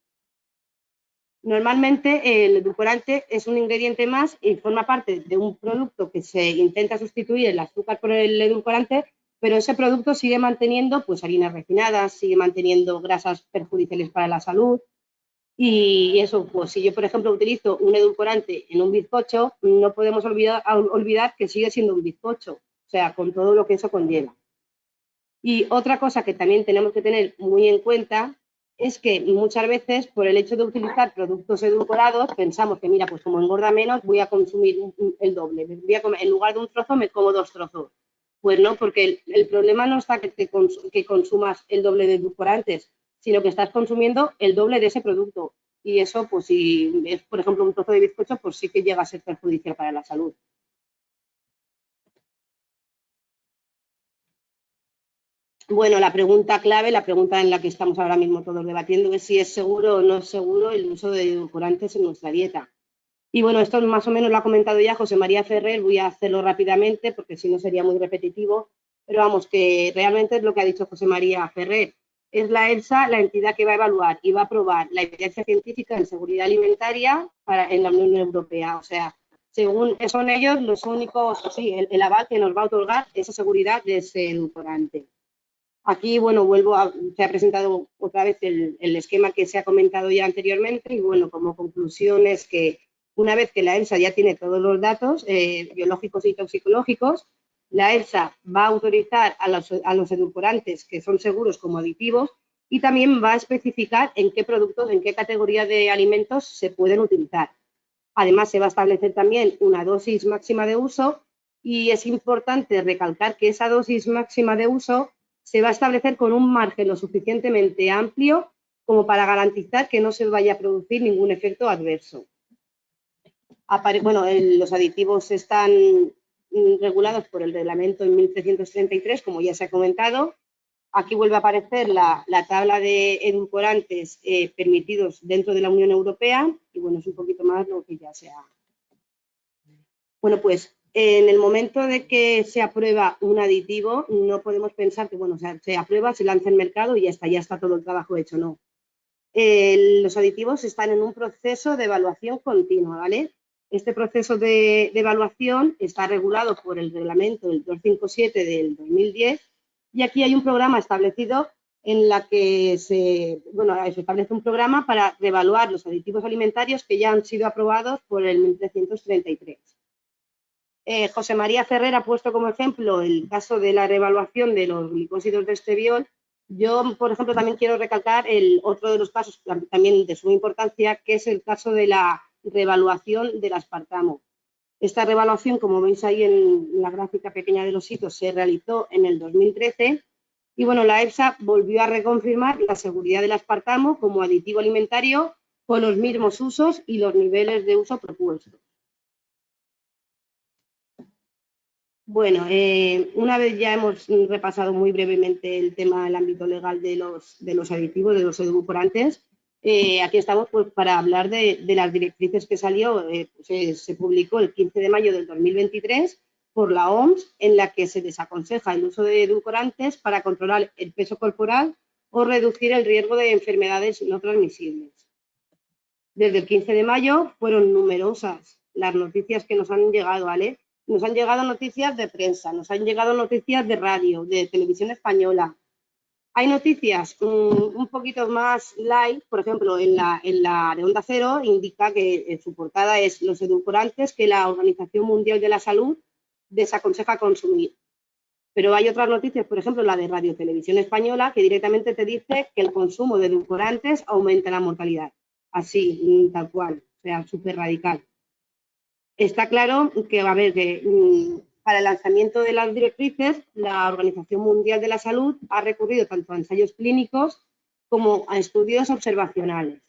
Normalmente el edulcorante es un ingrediente más y forma parte de un producto que se intenta sustituir el azúcar por el edulcorante, pero ese producto sigue manteniendo pues harinas refinadas, sigue manteniendo grasas perjudiciales para la salud y eso, pues si yo por ejemplo utilizo un edulcorante en un bizcocho, no podemos olvidar que sigue siendo un bizcocho, o sea, con todo lo que eso conlleva. Y otra cosa que también tenemos que tener muy en cuenta es que muchas veces por el hecho de utilizar productos edulcorados pensamos que mira, pues como engorda menos voy a consumir el doble, en lugar de un trozo me como 2 trozos. Pues no, porque el problema no está que consumas el doble de edulcorantes, sino que estás consumiendo el doble de ese producto. Y eso, pues si es, por ejemplo, un trozo de bizcocho, pues sí que llega a ser perjudicial para la salud. Bueno, la pregunta clave, la pregunta en la que estamos ahora mismo todos debatiendo es si es seguro o no es seguro el uso de edulcorantes en nuestra dieta. Y bueno, esto más o menos lo ha comentado ya José María Ferrer, voy a hacerlo rápidamente porque si no sería muy repetitivo, pero vamos, que realmente es lo que ha dicho José María Ferrer. Es la EFSA la entidad que va a evaluar y va a aprobar la evidencia científica en seguridad alimentaria en la Unión Europea. O sea, según son ellos los únicos, sí, el aval que nos va a otorgar esa seguridad de ese edulcorante. Aquí, bueno, se ha presentado otra vez el esquema que se ha comentado ya anteriormente y, bueno, como conclusión es que una vez que la EFSA ya tiene todos los datos biológicos y toxicológicos, la EFSA va a autorizar a los edulcorantes que son seguros como aditivos y también va a especificar en qué productos, en qué categoría de alimentos se pueden utilizar. Además, se va a establecer también una dosis máxima de uso y es importante recalcar que esa dosis máxima de uso se va a establecer con un margen lo suficientemente amplio como para garantizar que no se vaya a producir ningún efecto adverso. Bueno, los aditivos están regulados por el reglamento en 1333, como ya se ha comentado. Aquí vuelve a aparecer la tabla de edulcorantes permitidos dentro de la Unión Europea y bueno, es un poquito más lo que ya se ha. Bueno, pues en el momento de que se aprueba un aditivo, no podemos pensar que, bueno, se aprueba, se lanza al mercado y ya está todo el trabajo hecho, no. Los aditivos están en un proceso de evaluación continua, ¿vale? Este proceso de evaluación está regulado por el reglamento del 257 del 2010 y aquí hay un programa establecido en la que se establece un programa para reevaluar los aditivos alimentarios que ya han sido aprobados por el 1333. José María Ferrer ha puesto como ejemplo el caso de la reevaluación de los glicósidos de esteviol. Yo, por ejemplo, también quiero recalcar otro de los casos también de suma importancia, que es el caso de la reevaluación del aspartamo. Esta reevaluación, como veis ahí en la gráfica pequeña de los hitos, se realizó en el 2013 y bueno, la EFSA volvió a reconfirmar la seguridad del aspartamo como aditivo alimentario con los mismos usos y los niveles de uso propuestos. Bueno, una vez ya hemos repasado muy brevemente el tema del ámbito legal de los aditivos, de los edulcorantes, aquí estamos pues, para hablar de las directrices que salió, se publicó el 15 de mayo del 2023 por la OMS, en la que se desaconseja el uso de edulcorantes para controlar el peso corporal o reducir el riesgo de enfermedades no transmisibles. Desde el 15 de mayo fueron numerosas las noticias que nos han llegado, ¿vale? Nos han llegado noticias de prensa, nos han llegado noticias de radio, de televisión española. Hay noticias un poquito más light, por ejemplo, en la de Onda Cero indica que en su portada es los edulcorantes que la Organización Mundial de la Salud desaconseja consumir. Pero hay otras noticias, por ejemplo, la de Radio Televisión Española, que directamente te dice que el consumo de edulcorantes aumenta la mortalidad. Así, tal cual, o sea, súper radical. Está claro que, a ver, que para el lanzamiento de las directrices, la Organización Mundial de la Salud ha recurrido tanto a ensayos clínicos como a estudios observacionales.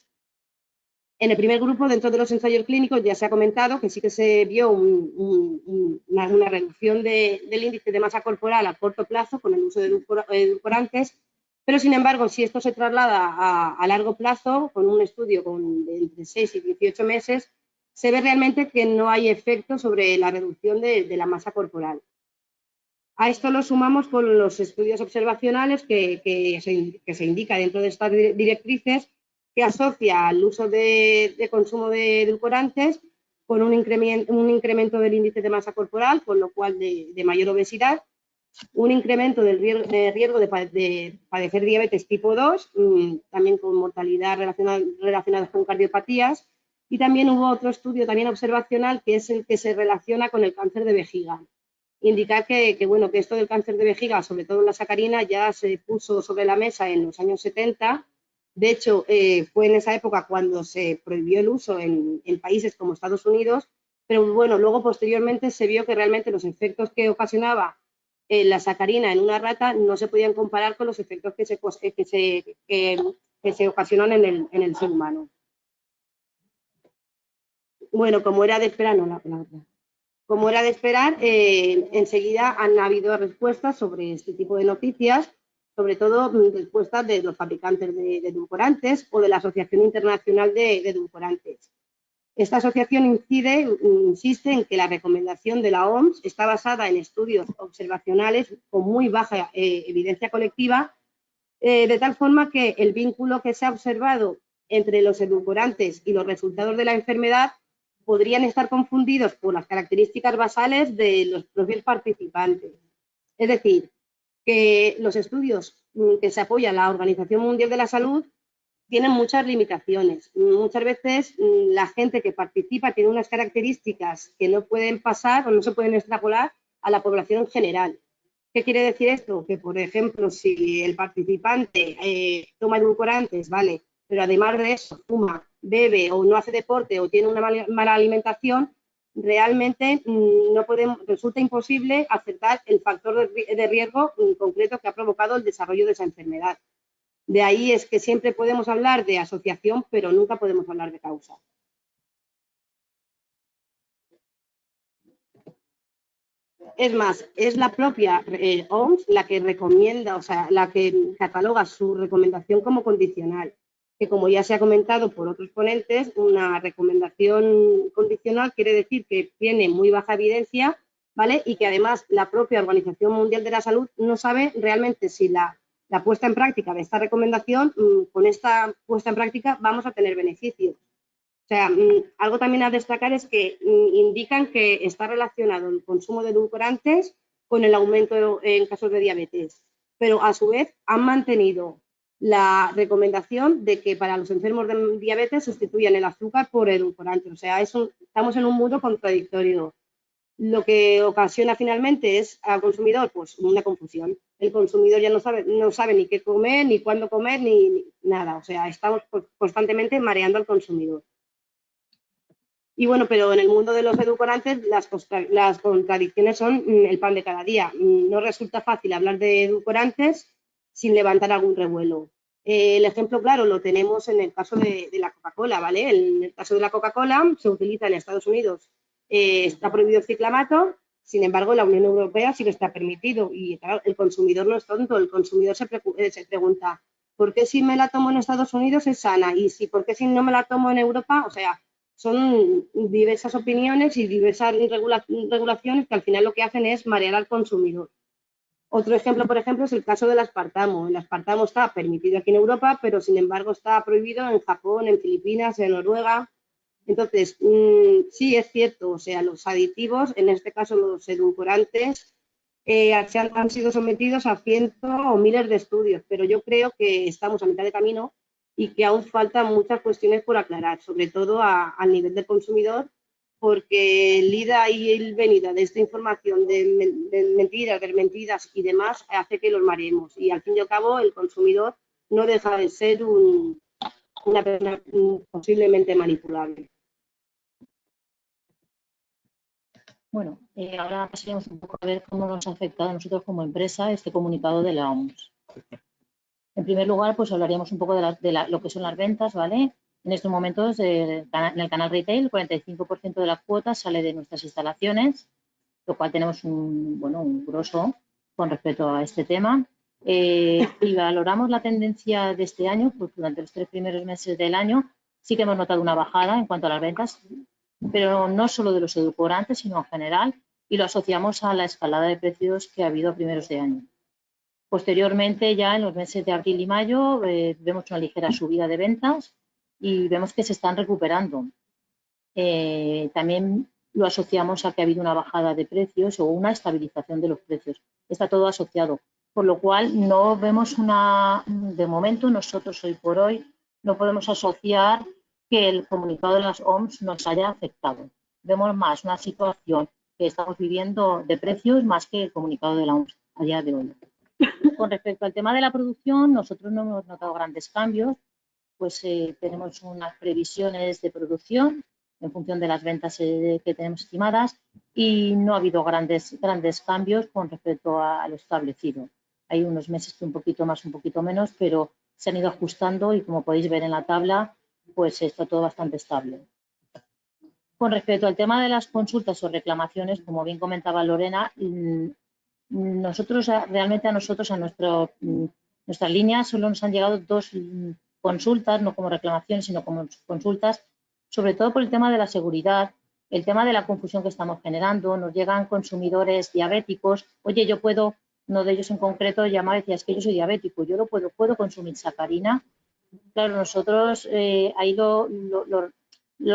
En el primer grupo, dentro de los ensayos clínicos, ya se ha comentado que sí que se vio una reducción del índice de masa corporal a corto plazo con el uso de edulcorantes, pero sin embargo, si esto se traslada a largo plazo, con un estudio de entre 6 y 18 meses, se ve realmente que no hay efecto sobre la reducción de la masa corporal. A esto lo sumamos con los estudios observacionales que se indica dentro de estas directrices, que asocia al uso de consumo de edulcorantes con un incremento del índice de masa corporal, con lo cual de mayor obesidad, un incremento del riesgo de padecer diabetes tipo 2, también con mortalidad relacionada con cardiopatías, y también hubo otro estudio también observacional que es el que se relaciona con el cáncer de vejiga. Indicar que esto del cáncer de vejiga, sobre todo en la sacarina, ya se puso sobre la mesa en los años 70. De hecho, fue en esa época cuando se prohibió el uso en países como Estados Unidos, pero bueno, luego posteriormente se vio que realmente los efectos que ocasionaba la sacarina en una rata no se podían comparar con los efectos que se ocasionan en el ser humano. Bueno, como era de esperar, Como era de esperar, enseguida han habido respuestas sobre este tipo de noticias, sobre todo respuestas de los fabricantes de edulcorantes o de la Asociación Internacional de Edulcorantes. Esta asociación insiste en que la recomendación de la OMS está basada en estudios observacionales con muy baja evidencia colectiva, de tal forma que el vínculo que se ha observado entre los edulcorantes y los resultados de la enfermedad podrían estar confundidos por las características basales de los propios participantes. Es decir, que los estudios que se apoya la Organización Mundial de la Salud tienen muchas limitaciones. Muchas veces la gente que participa tiene unas características que no pueden pasar o no se pueden extrapolar a la población en general. ¿Qué quiere decir esto? Que, por ejemplo, si el participante toma edulcorantes, vale, pero además de eso fuma, bebe o no hace deporte o tiene una mala alimentación, realmente resulta imposible acertar el factor de riesgo concreto que ha provocado el desarrollo de esa enfermedad. De ahí es que siempre podemos hablar de asociación, pero nunca podemos hablar de causa. Es más, es la propia OMS la que recomienda, o sea, la que cataloga su recomendación como condicional, que como ya se ha comentado por otros ponentes, una recomendación condicional quiere decir que tiene muy baja evidencia, ¿vale? Y que además la propia Organización Mundial de la Salud no sabe realmente si la puesta en práctica de esta recomendación, con esta puesta en práctica vamos a tener beneficios. O sea, algo también a destacar es que indican que está relacionado el consumo de edulcorantes con el aumento en casos de diabetes, pero a su vez han mantenido la recomendación de que para los enfermos de diabetes sustituyan el azúcar por edulcorantes. O sea, estamos en un mundo contradictorio. Lo que ocasiona finalmente es al consumidor pues una confusión. El consumidor ya no sabe ni qué comer, ni cuándo comer, ni nada. O sea, estamos constantemente mareando al consumidor. Y bueno, pero en el mundo de los edulcorantes las contradicciones son el pan de cada día. No resulta fácil hablar de edulcorantes sin levantar algún revuelo. El ejemplo claro lo tenemos en el caso de la Coca-Cola, ¿vale? En el caso de la Coca-Cola se utiliza en Estados Unidos, está prohibido el ciclamato, sin embargo en la Unión Europea sí que está permitido. Y claro, el consumidor no es tonto, el consumidor se pregunta, ¿por qué si me la tomo en Estados Unidos es sana? Y ¿por qué si no me la tomo en Europa? O sea, son diversas opiniones y diversas regulaciones que al final lo que hacen es marear al consumidor. Otro ejemplo, por ejemplo, es el caso del aspartamo. El aspartamo está permitido aquí en Europa, pero sin embargo está prohibido en Japón, en Filipinas, en Noruega. Entonces, sí es cierto, o sea, los aditivos, en este caso los edulcorantes, han sido sometidos a cientos o miles de estudios, pero yo creo que estamos a mitad de camino y que aún faltan muchas cuestiones por aclarar, sobre todo al nivel del consumidor, porque el ida y el venida de esta información de mentiras, desmentidas y demás hace que los mareemos. Y al fin y al cabo el consumidor no deja de ser una persona posiblemente manipulable. Bueno, ahora pasaremos un poco a ver cómo nos ha afectado a nosotros como empresa este comunicado de la OMS. En primer lugar, pues hablaríamos un poco de lo que son las ventas, ¿vale? En estos momentos, en el canal retail, el 45% de la cuota sale de nuestras instalaciones, lo cual tenemos un grosso con respecto a este tema. Y valoramos la tendencia de este año, pues durante los 3 primeros meses del año sí que hemos notado una bajada en cuanto a las ventas, pero no solo de los edulcorantes, sino en general, y lo asociamos a la escalada de precios que ha habido a primeros de año. Posteriormente, ya en los meses de abril y mayo, vemos una ligera subida de ventas y vemos que se están recuperando. También lo asociamos a que ha habido una bajada de precios o una estabilización de los precios. Está todo asociado, por lo cual no vemos de momento nosotros hoy por hoy no podemos asociar que el comunicado de las OMS nos haya afectado. Vemos más una situación que estamos viviendo de precios más que el comunicado de la OMS a día de hoy. Con respecto al tema de la producción, nosotros no hemos notado grandes cambios, pues tenemos unas previsiones de producción en función de las ventas que tenemos estimadas y no ha habido grandes cambios con respecto a lo establecido. Hay unos meses que un poquito más, un poquito menos, pero se han ido ajustando y como podéis ver en la tabla, pues está todo bastante estable. Con respecto al tema de las consultas o reclamaciones, como bien comentaba Lorena, nuestras líneas solo nos han llegado 2 consultas, no como reclamaciones, sino como consultas, sobre todo por el tema de la seguridad, el tema de la confusión que estamos generando. Nos llegan consumidores diabéticos, oye, yo puedo, uno de ellos en concreto llamaba y decía, es que yo soy diabético, yo puedo consumir sacarina. Claro, nosotros ahí lo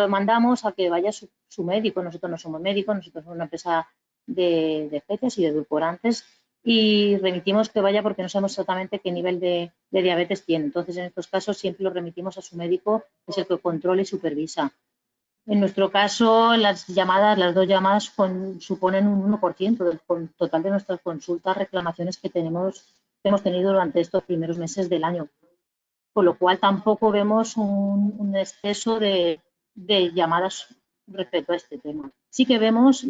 mandamos a que vaya su médico. Nosotros no somos médicos, nosotros somos una empresa de especies y de edulcorantes y remitimos que vaya porque no sabemos exactamente qué nivel de diabetes tiene. Entonces, en estos casos siempre lo remitimos a su médico, que es el que controla y supervisa. En nuestro caso, las 2 llamadas suponen un 1% del total de nuestras consultas, reclamaciones que hemos tenido durante estos primeros meses del año. Con lo cual tampoco vemos un exceso de llamadas respecto a este tema. Sí que vemos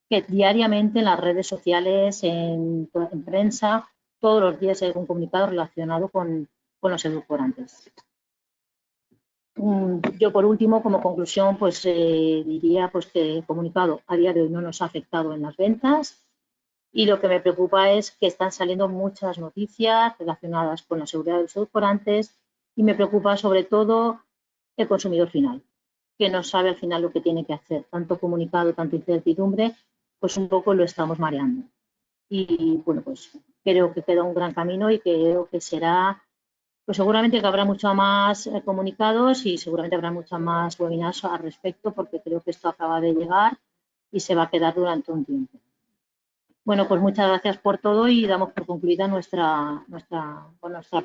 que diariamente en las redes sociales, en prensa, todos los días hay un comunicado relacionado con los edulcorantes. Yo, por último, como conclusión, pues diría pues, que el comunicado a día de hoy no nos ha afectado en las ventas y lo que me preocupa es que están saliendo muchas noticias relacionadas con la seguridad de los edulcorantes y me preocupa sobre todo el consumidor final, que no sabe al final lo que tiene que hacer. Tanto comunicado, tanto incertidumbre, pues un poco lo estamos mareando. Y bueno, pues creo que queda un gran camino y creo que será, pues seguramente que habrá mucho más comunicados y seguramente habrá muchas más webinars al respecto porque creo que esto acaba de llegar y se va a quedar durante un tiempo. Bueno, pues muchas gracias por todo y damos por concluida nuestra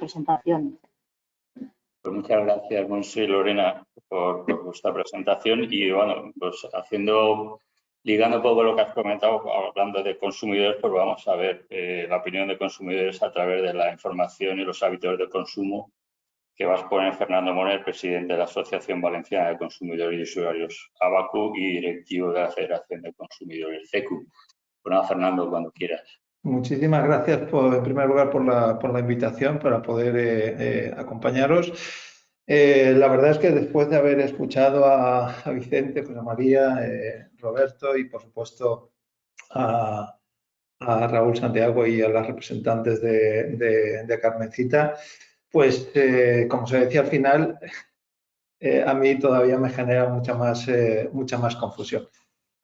presentación. Pues muchas gracias, Monse y Lorena, por vuestra presentación y, bueno, pues ligando un poco lo que has comentado, hablando de consumidores, pues vamos a ver la opinión de consumidores a través de la información y los hábitos de consumo que va a exponer Fernando Moner, presidente de la Asociación Valenciana de Consumidores y Usuarios ABACU y directivo de la Federación de Consumidores CECU. Bueno, Fernando, cuando quieras. Muchísimas gracias, en primer lugar, por la invitación para poder acompañaros. La verdad es que después de haber escuchado a Vicente, José María, Roberto y, por supuesto, a Raúl Santiago y a las representantes de Carmencita, pues, como se decía al final, a mí todavía me genera mucha más confusión.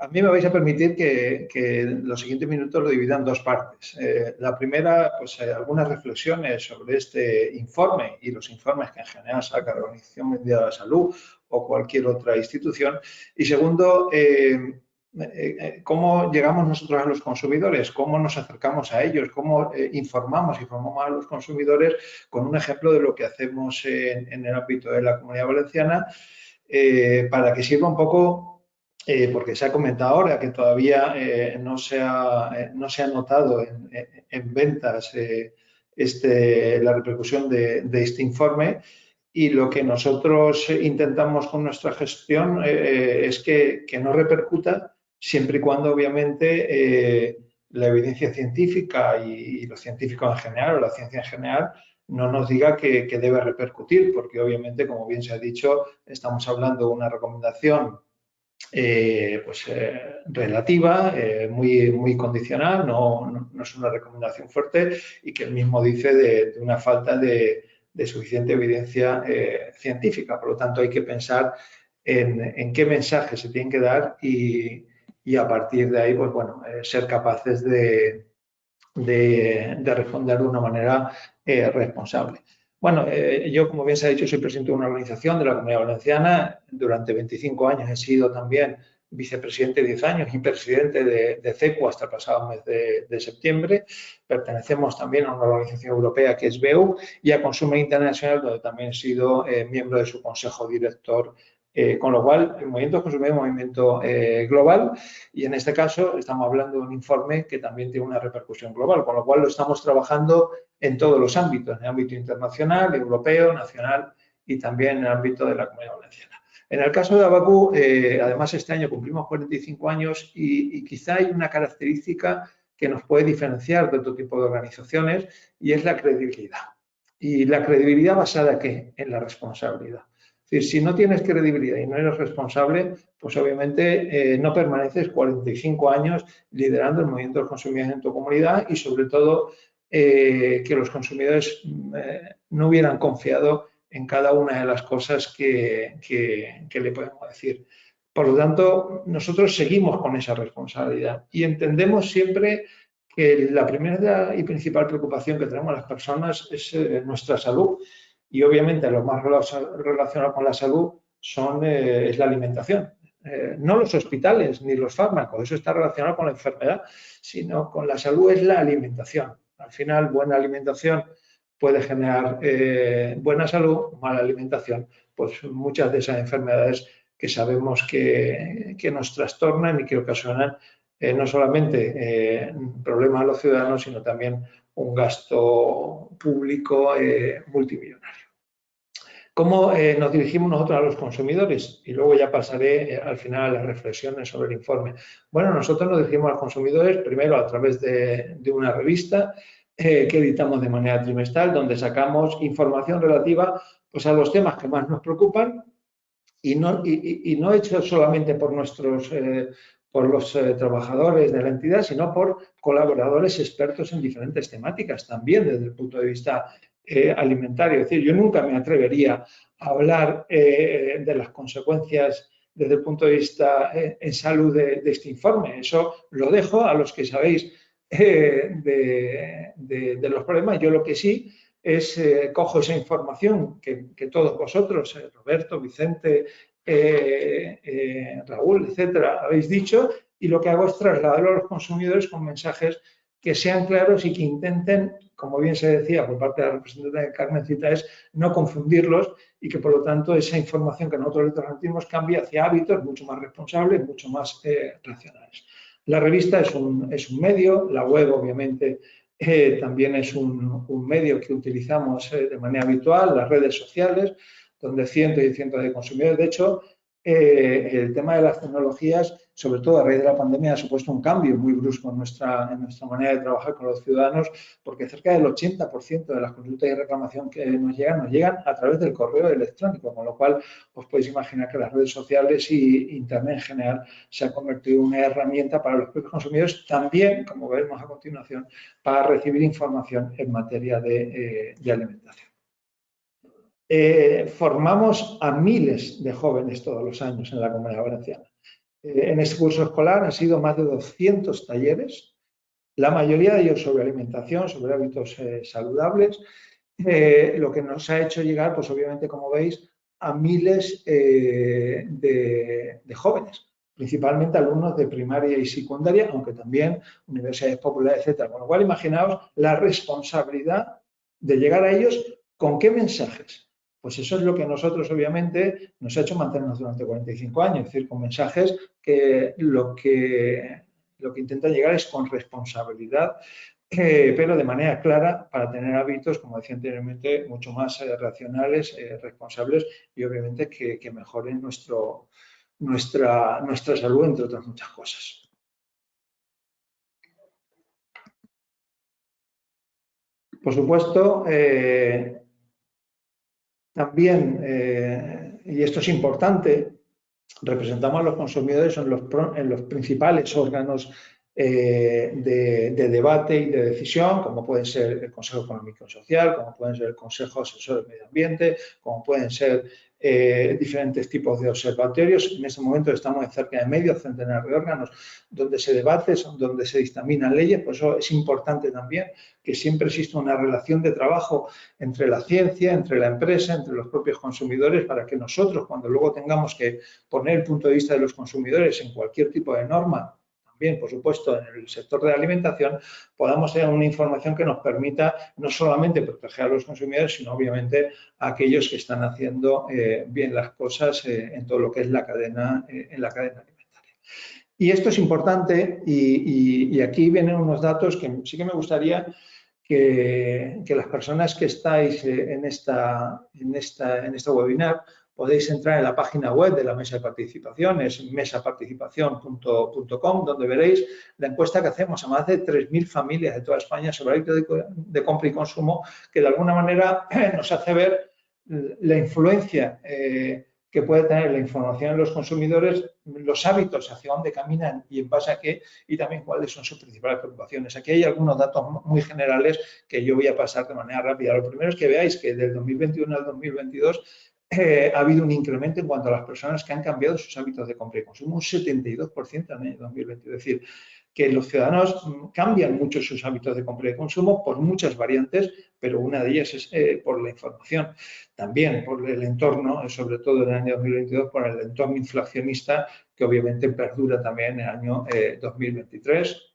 A mí me vais a permitir que los siguientes minutos lo divida en dos partes. La primera, pues algunas reflexiones sobre este informe y los informes que en general saca la Organización Mundial de la Salud o cualquier otra institución. Y segundo, cómo llegamos nosotros a los consumidores, cómo nos acercamos a ellos, cómo informamos y formamos a los consumidores con un ejemplo de lo que hacemos en el ámbito de la Comunidad Valenciana para que sirva un poco. Porque se ha comentado ahora que todavía no se ha notado en ventas la repercusión de este informe y lo que nosotros intentamos con nuestra gestión es que no repercuta siempre y cuando obviamente la evidencia científica y los científicos en general o la ciencia en general no nos diga que debe repercutir, porque obviamente, como bien se ha dicho, estamos hablando de una recomendación relativa, muy condicional, no es una recomendación fuerte y que él mismo dice de una falta de suficiente evidencia científica. Por lo tanto, hay que pensar en qué mensaje se tienen que dar y a partir de ahí, pues bueno, ser capaces de responder de una manera responsable. Bueno, yo, como bien se ha dicho, soy presidente de una organización de la Comunidad Valenciana. Durante 25 años he sido también vicepresidente 10 años y presidente de CECU hasta el pasado mes de septiembre. Pertenecemos también a una organización europea que es BEU y a Consumer International, donde también he sido miembro de su consejo director. Con lo cual, el movimiento consumidor es un movimiento global y en este caso estamos hablando de un informe que también tiene una repercusión global, con lo cual lo estamos trabajando en todos los ámbitos, en el ámbito internacional, europeo, nacional y también en el ámbito de la Comunidad Valenciana. En el caso de ABACU, además este año cumplimos 45 años y quizá hay una característica que nos puede diferenciar de otro tipo de organizaciones y es la credibilidad. ¿Y la credibilidad basada en qué? En la responsabilidad. Es decir, si no tienes credibilidad y no eres responsable, pues obviamente no permaneces 45 años liderando el movimiento de los consumidores en tu comunidad y sobre todo que los consumidores no hubieran confiado en cada una de las cosas que le podemos decir. Por lo tanto, nosotros seguimos con esa responsabilidad y entendemos siempre que la primera y principal preocupación que tenemos las personas es nuestra salud. Y obviamente lo más relacionado con la salud es la alimentación. No los hospitales ni los fármacos, eso está relacionado con la enfermedad, sino con la salud es la alimentación. Al final, buena alimentación puede generar buena salud, mala alimentación, pues muchas de esas enfermedades que sabemos que nos trastornan y que ocasionan no solamente problemas a los ciudadanos, sino también un gasto público multimillonario. ¿Cómo nos dirigimos nosotros a los consumidores? Y luego ya pasaré al final a las reflexiones sobre el informe. Bueno, nosotros nos dirigimos a los consumidores primero a través de una revista que editamos de manera trimestral, donde sacamos información relativa pues, a los temas que más nos preocupan y no hecho solamente por los trabajadores de la entidad, sino por colaboradores expertos en diferentes temáticas, también desde el punto de vista alimentario. Es decir, yo nunca me atrevería a hablar de las consecuencias desde el punto de vista en salud de este informe. Eso lo dejo a los que sabéis de los problemas. Yo lo que sí es, cojo esa información que todos vosotros, Roberto, Vicente, Raúl, etcétera, habéis dicho, y lo que hago es trasladarlo a los consumidores con mensajes que sean claros y que intenten, como bien se decía por parte de la representante de Carmencita, es no confundirlos y que, por lo tanto, esa información que nosotros les transmitimos cambie hacia hábitos mucho más responsables, mucho más racionales. La revista es un medio, la web, obviamente, también es un medio que utilizamos de manera habitual, las redes sociales, donde cientos y cientos de consumidores. De hecho, el tema de las tecnologías, sobre todo a raíz de la pandemia, ha supuesto un cambio muy brusco en nuestra manera de trabajar con los ciudadanos, porque cerca del 80% de las consultas y reclamación que nos llegan a través del correo electrónico, con lo cual os podéis imaginar que las redes sociales y Internet en general se ha convertido en una herramienta para los propios consumidores, también, como veremos a continuación, para recibir información en materia de alimentación. Formamos a miles de jóvenes todos los años en la Comunidad Valenciana. En este curso escolar han sido más de 200 talleres, la mayoría de ellos sobre alimentación, sobre hábitos saludables, lo que nos ha hecho llegar, pues obviamente, como veis, a miles de jóvenes, principalmente alumnos de primaria y secundaria, aunque también universidades populares, etcétera. Con lo cual, imaginaos la responsabilidad de llegar a ellos con qué mensajes. Pues eso es lo que a nosotros, obviamente, nos ha hecho mantenernos durante 45 años, es decir, con mensajes que lo que intentan llegar es con responsabilidad, pero de manera clara para tener hábitos, como decía anteriormente, mucho más racionales, responsables y obviamente que mejoren nuestra salud, entre otras muchas cosas. Por supuesto, también, y esto es importante, representamos a los consumidores en los principales órganos de debate y de decisión, como pueden ser el Consejo Económico y Social, como pueden ser el Consejo Asesor de Medio Ambiente, como pueden ser diferentes tipos de observatorios. En este momento estamos en cerca de medio centenar de órganos donde se debate, donde se dictaminan leyes. Por eso es importante también que siempre exista una relación de trabajo entre la ciencia, entre la empresa, entre los propios consumidores, para que nosotros, cuando luego tengamos que poner el punto de vista de los consumidores en cualquier tipo de norma, también, por supuesto, en el sector de la alimentación, podamos tener una información que nos permita no solamente proteger a los consumidores, sino obviamente a aquellos que están haciendo bien las cosas en todo lo que es la cadena alimentaria. Y esto es importante y aquí vienen unos datos que sí que me gustaría que las personas que estáis en este webinar podéis entrar en la página web de la mesa de participación, es mesaparticipación.com, donde veréis la encuesta que hacemos a más de 3.000 familias de toda España sobre hábitos de compra y consumo, que de alguna manera nos hace ver la influencia que puede tener la información en los consumidores, los hábitos, hacia dónde caminan y en base a qué, y también cuáles son sus principales preocupaciones. Aquí hay algunos datos muy generales que yo voy a pasar de manera rápida. Lo primero es que veáis que del 2021 al 2022 ha habido un incremento en cuanto a las personas que han cambiado sus hábitos de compra y consumo, un 72% en el año 2020. Es decir, que los ciudadanos cambian mucho sus hábitos de compra y consumo por muchas variantes, pero una de ellas es por la información. También por el entorno, sobre todo en el año 2022, por el entorno inflacionista que obviamente perdura también en el año 2023.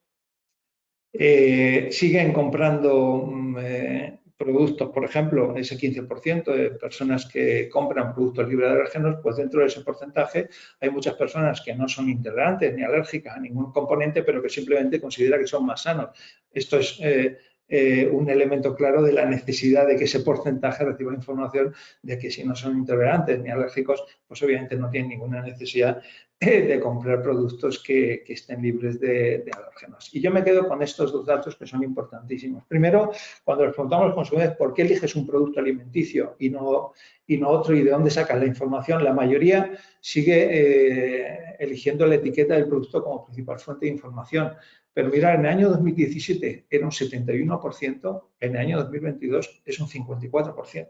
Siguen comprando productos, por ejemplo, ese 15% de personas que compran productos libres de alérgenos, pues dentro de ese porcentaje hay muchas personas que no son intolerantes ni alérgicas a ningún componente, pero que simplemente consideran que son más sanos. Esto es un elemento claro de la necesidad de que ese porcentaje reciba información de que si no son intolerantes ni alérgicos, pues obviamente no tienen ninguna necesidad de comprar productos que estén libres de alérgenos. Y yo me quedo con estos dos datos que son importantísimos. Primero, cuando les preguntamos a los consumidores por qué eliges un producto alimenticio y no otro y de dónde sacas la información, la mayoría sigue eligiendo la etiqueta del producto como principal fuente de información. Pero mirad, en el año 2017 era un 71%, en el año 2022 es un 54%.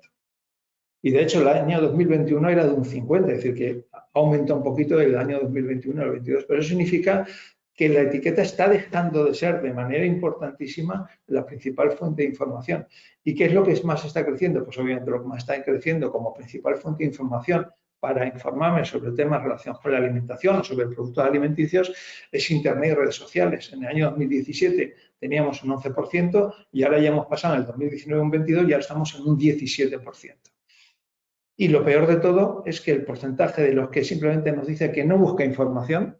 Y de hecho el año 2021 era de un 50%, es decir, que aumenta un poquito del año 2021 al 2022. Pero eso significa que la etiqueta está dejando de ser de manera importantísima la principal fuente de información. ¿Y qué es lo que más está creciendo? Pues obviamente lo que más está creciendo como principal fuente de información para informarme sobre temas relacionados con la alimentación o sobre productos alimenticios es Internet y redes sociales. En el año 2017 teníamos un 11% y ahora ya hemos pasado en el 2019 un 22% y ahora estamos en un 17%. Y lo peor de todo es que el porcentaje de los que simplemente nos dice que no busca información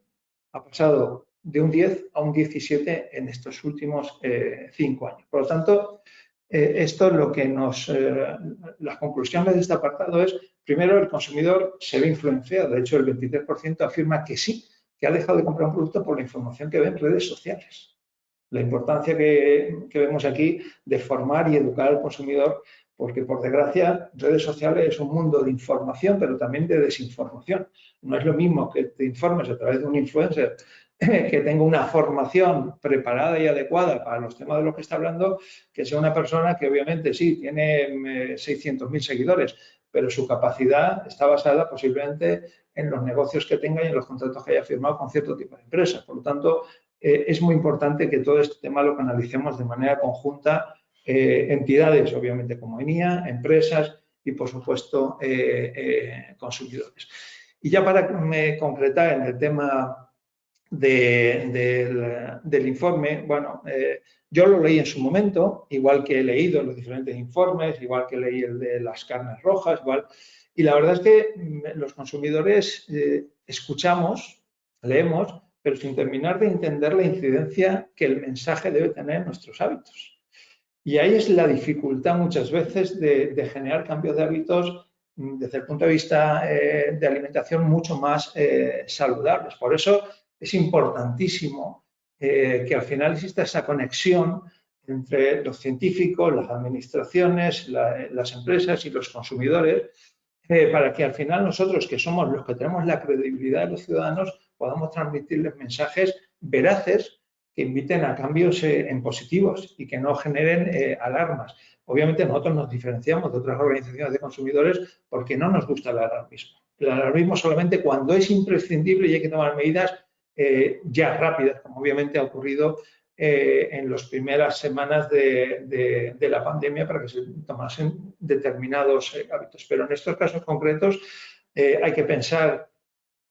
ha pasado de un 10 a un 17 en estos últimos 5 años. Por lo tanto, esto lo que las conclusiones de este apartado es, primero, el consumidor se ve influenciado. De hecho, el 23% afirma que sí, que ha dejado de comprar un producto por la información que ve en redes sociales. La importancia que vemos aquí de formar y educar al consumidor, porque por desgracia redes sociales es un mundo de información, pero también de desinformación. No es lo mismo que te informes a través de un influencer que tenga una formación preparada y adecuada para los temas de los que está hablando, que sea una persona que obviamente sí tiene 600.000 seguidores, pero su capacidad está basada posiblemente en los negocios que tenga y en los contratos que haya firmado con cierto tipo de empresas. Por lo tanto, es muy importante que todo este tema lo canalicemos de manera conjunta, entidades, obviamente, como ENIA, empresas y, por supuesto, consumidores. Y ya para concretar en el tema del informe, bueno, yo lo leí en su momento, igual que he leído los diferentes informes, igual que leí el de las carnes rojas, igual. Y la verdad es que los consumidores escuchamos, leemos, pero sin terminar de entender la incidencia que el mensaje debe tener en nuestros hábitos. Y ahí es la dificultad muchas veces de generar cambios de hábitos desde el punto de vista de alimentación mucho más saludables. Por eso es importantísimo que al final exista esa conexión entre los científicos, las administraciones, las empresas y los consumidores, para que al final nosotros, que somos los que tenemos la credibilidad de los ciudadanos, podamos transmitirles mensajes veraces que inviten a cambios en positivos y que no generen alarmas. Obviamente nosotros nos diferenciamos de otras organizaciones de consumidores porque no nos gusta el alarmismo. El alarmismo solamente cuando es imprescindible y hay que tomar medidas ya rápidas, como obviamente ha ocurrido en las primeras semanas de la pandemia para que se tomasen determinados hábitos. Pero en estos casos concretos hay que pensar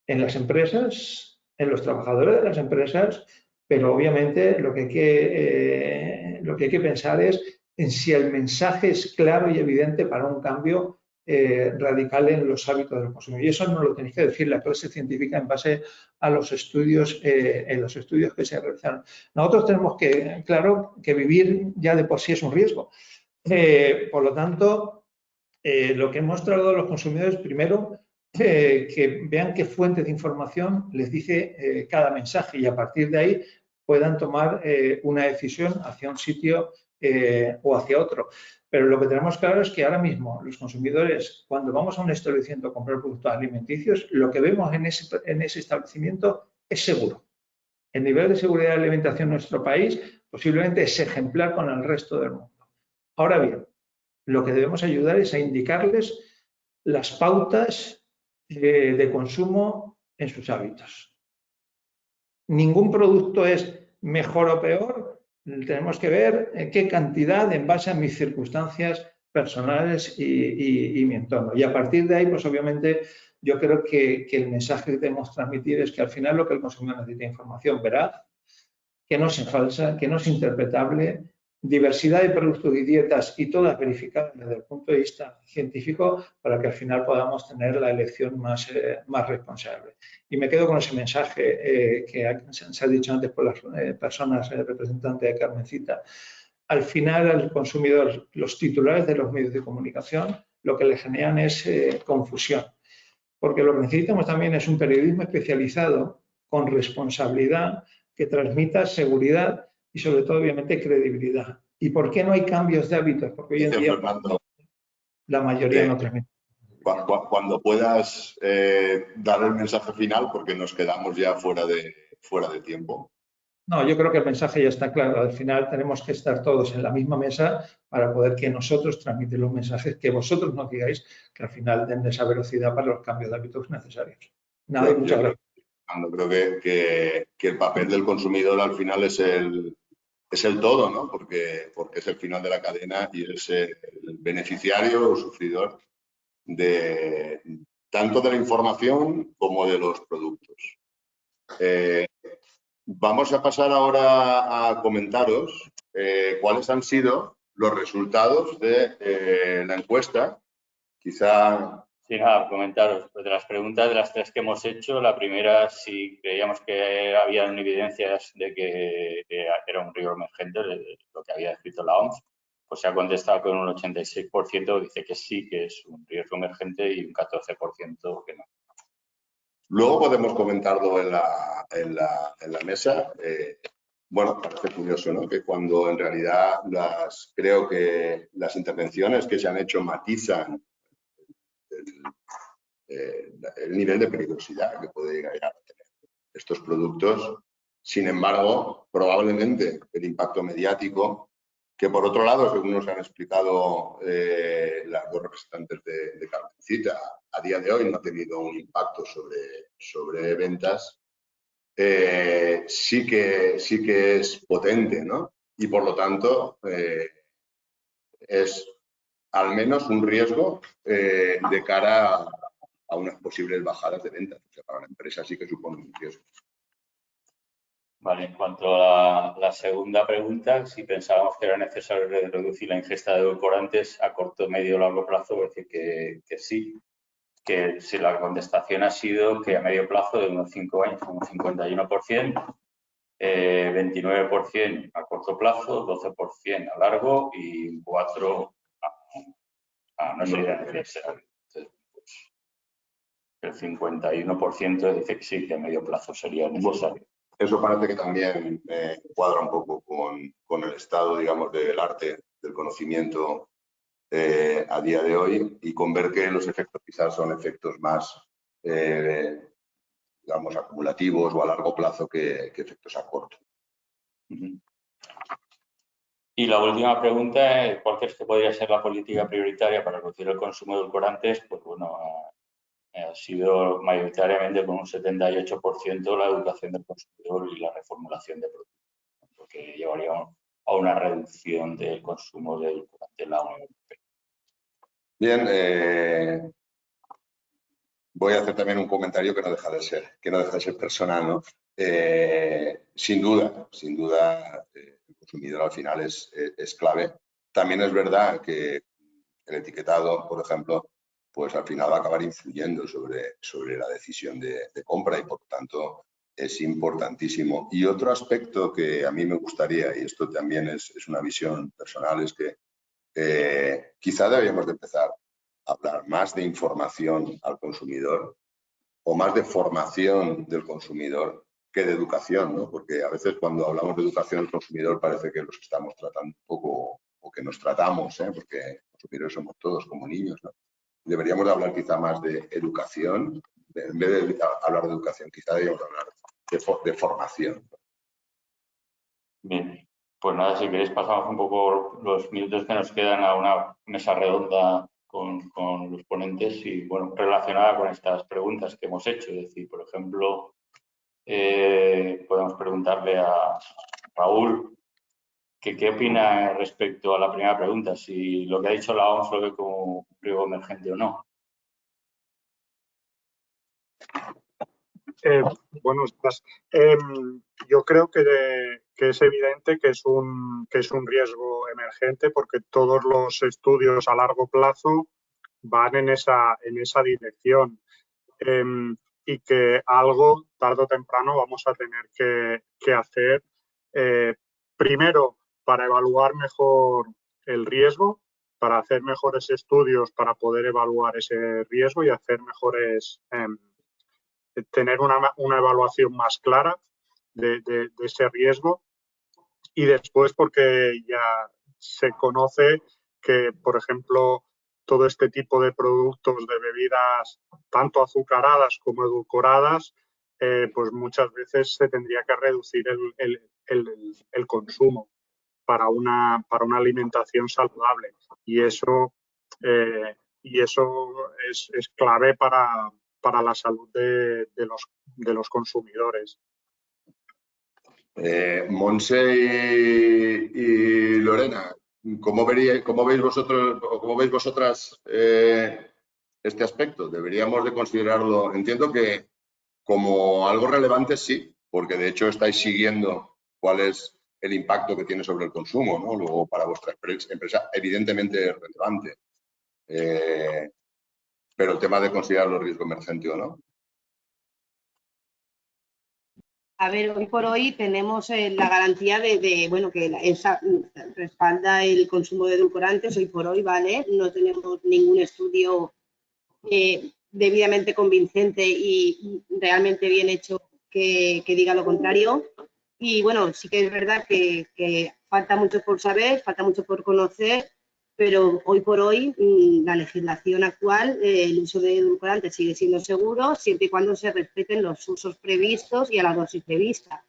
en las empresas, en los trabajadores de las empresas, pero obviamente lo que hay que pensar es en si el mensaje es claro y evidente para un cambio radical en los hábitos de los consumidores. Y eso no lo tenéis que decir la clase científica en base a los estudios, que se realizaron. Nosotros tenemos claro que vivir ya de por sí es un riesgo. Por lo tanto, lo que hemos trasladado a los consumidores, primero, que vean qué fuente de información les dice cada mensaje y a partir de ahí puedan tomar una decisión hacia un sitio o hacia otro. Pero lo que tenemos claro es que ahora mismo los consumidores, cuando vamos a un establecimiento a comprar productos alimenticios, lo que vemos en ese establecimiento es seguro. El nivel de seguridad de alimentación en nuestro país posiblemente es ejemplar con el resto del mundo. Ahora bien, lo que debemos ayudar es a indicarles las pautas de consumo en sus hábitos. Ningún producto es mejor o peor. Tenemos que ver qué cantidad en base a mis circunstancias personales y mi entorno. Y a partir de ahí, pues obviamente, yo creo que el mensaje que debemos transmitir es que al final lo que el consumidor necesita es información veraz, que no sea falsa, que no sea interpretable, diversidad de productos y dietas y todas verificadas desde el punto de vista científico para que al final podamos tener la elección más responsable. Y me quedo con ese mensaje que se ha dicho antes por las personas representantes de Carmencita. al final al consumidor, los titulares de los medios de comunicación, lo que le generan es confusión. Porque lo que necesitamos también es un periodismo especializado con responsabilidad que transmita seguridad y sobre todo, obviamente, credibilidad. ¿Y por qué no hay cambios de hábitos? Porque hoy en día la mayoría no transmite. Cuando puedas dar el mensaje final, porque nos quedamos ya fuera de tiempo. No, yo creo que el mensaje ya está claro. Al final tenemos que estar todos en la misma mesa para poder que nosotros transmitir los mensajes que vosotros nos digáis, que al final den esa velocidad para los cambios de hábitos necesarios. Nada, y muchas gracias. Creo que el papel del consumidor al final es el todo, ¿no? Porque es el final de la cadena y es el beneficiario o sufridor tanto de la información como de los productos. Vamos a pasar ahora a comentaros cuáles han sido los resultados de la encuesta. Quizá... Sí, nada, comentaros. Pues de las preguntas, de las 3 que hemos hecho, la primera, si creíamos que había evidencias de que era un riesgo emergente, lo que había escrito la OMS, pues se ha contestado con un 86%, dice que sí, que es un riesgo emergente, y un 14% que no. Luego podemos comentarlo en la mesa. Bueno, parece curioso, ¿no? Que cuando en realidad creo que las intervenciones que se han hecho matizan el nivel de peligrosidad que puede llegar a tener estos productos. Sin embargo, probablemente el impacto mediático, que por otro lado, según nos han explicado las dos representantes de Carmencita, a día de hoy no ha tenido un impacto sobre ventas, sí que es potente, ¿no? Y por lo tanto es al menos un riesgo de cara a unas posibles bajadas de ventas. O sea, para la empresa sí que supone un riesgo. Vale, en cuanto a la segunda pregunta, si pensábamos que era necesario reducir la ingesta de edulcorantes a corto, medio o largo plazo, es decir, que sí. Que si la contestación ha sido que a medio plazo de unos 5 años, un 51%, 29% a corto plazo, 12% a largo y 4% no sería necesario. Entonces, pues, el 51% dice que sí, que a medio plazo sería necesario. Eso parece que también cuadra un poco con el estado, digamos, del arte, del conocimiento a día de hoy, y con ver que los efectos quizás son efectos más, digamos, acumulativos o a largo plazo que efectos a corto. Y la última pregunta, ¿cuál crees que podría ser la política prioritaria para reducir el consumo de edulcorantes? Pues bueno, ha sido mayoritariamente con un 78% la educación del consumidor y la reformulación de productos, porque llevaría a una reducción del consumo de edulcorantes en la Unión Europea. Bien, voy a hacer también un comentario que no deja de ser personal, ¿no? Sin duda, el consumidor al final es clave. También es verdad que el etiquetado, por ejemplo, pues al final va a acabar influyendo sobre la decisión de compra y por tanto es importantísimo. Y otro aspecto que a mí me gustaría, y esto también es una visión personal, es que quizá deberíamos de empezar a hablar más de información al consumidor o más de formación del consumidor que de educación, ¿no? Porque a veces cuando hablamos de educación al consumidor parece que los estamos tratando un poco, o que nos tratamos, porque consumidores somos todos como niños, ¿no? Deberíamos de hablar quizá más de educación, en vez de hablar de educación, quizá deberíamos hablar de formación. Bien, pues nada, si queréis pasamos un poco los minutos que nos quedan a una mesa redonda con los ponentes y, bueno, relacionada con estas preguntas que hemos hecho. Es decir, por ejemplo, podemos preguntarle a Raúl qué opina respecto a la primera pregunta, si lo que ha dicho la OMS lo ve como un riesgo emergente o no. Buenos días. Yo creo que es evidente que es un riesgo emergente porque todos los estudios a largo plazo van en esa dirección y que algo tarde o temprano vamos a tener que hacer. Primero, para evaluar mejor el riesgo, para hacer mejores estudios para poder evaluar ese riesgo y hacer mejores, tener una evaluación más clara de ese riesgo. Y después porque ya se conoce que, por ejemplo, todo este tipo de productos de bebidas, tanto azucaradas como edulcoradas, pues muchas veces se tendría que reducir el consumo para una alimentación saludable. Y eso es clave para la salud de los consumidores. Montse y Lorena, ¿cómo veis vosotras este aspecto? ¿Deberíamos de considerarlo? Entiendo que como algo relevante sí, porque de hecho estáis siguiendo cuál es el impacto que tiene sobre el consumo, ¿no? Luego para vuestra empresa evidentemente es relevante. Pero el tema de considerarlo riesgo emergente o no. A ver, hoy por hoy tenemos la garantía bueno, que esa respalda el consumo de edulcorantes, hoy por hoy, ¿vale? No tenemos ningún estudio debidamente convincente y realmente bien hecho que diga lo contrario. Y bueno, sí que es verdad que falta mucho por saber, falta mucho por conocer, pero hoy por hoy la legislación actual, el uso de edulcorantes sigue siendo seguro siempre y cuando se respeten los usos previstos y a la dosis prevista.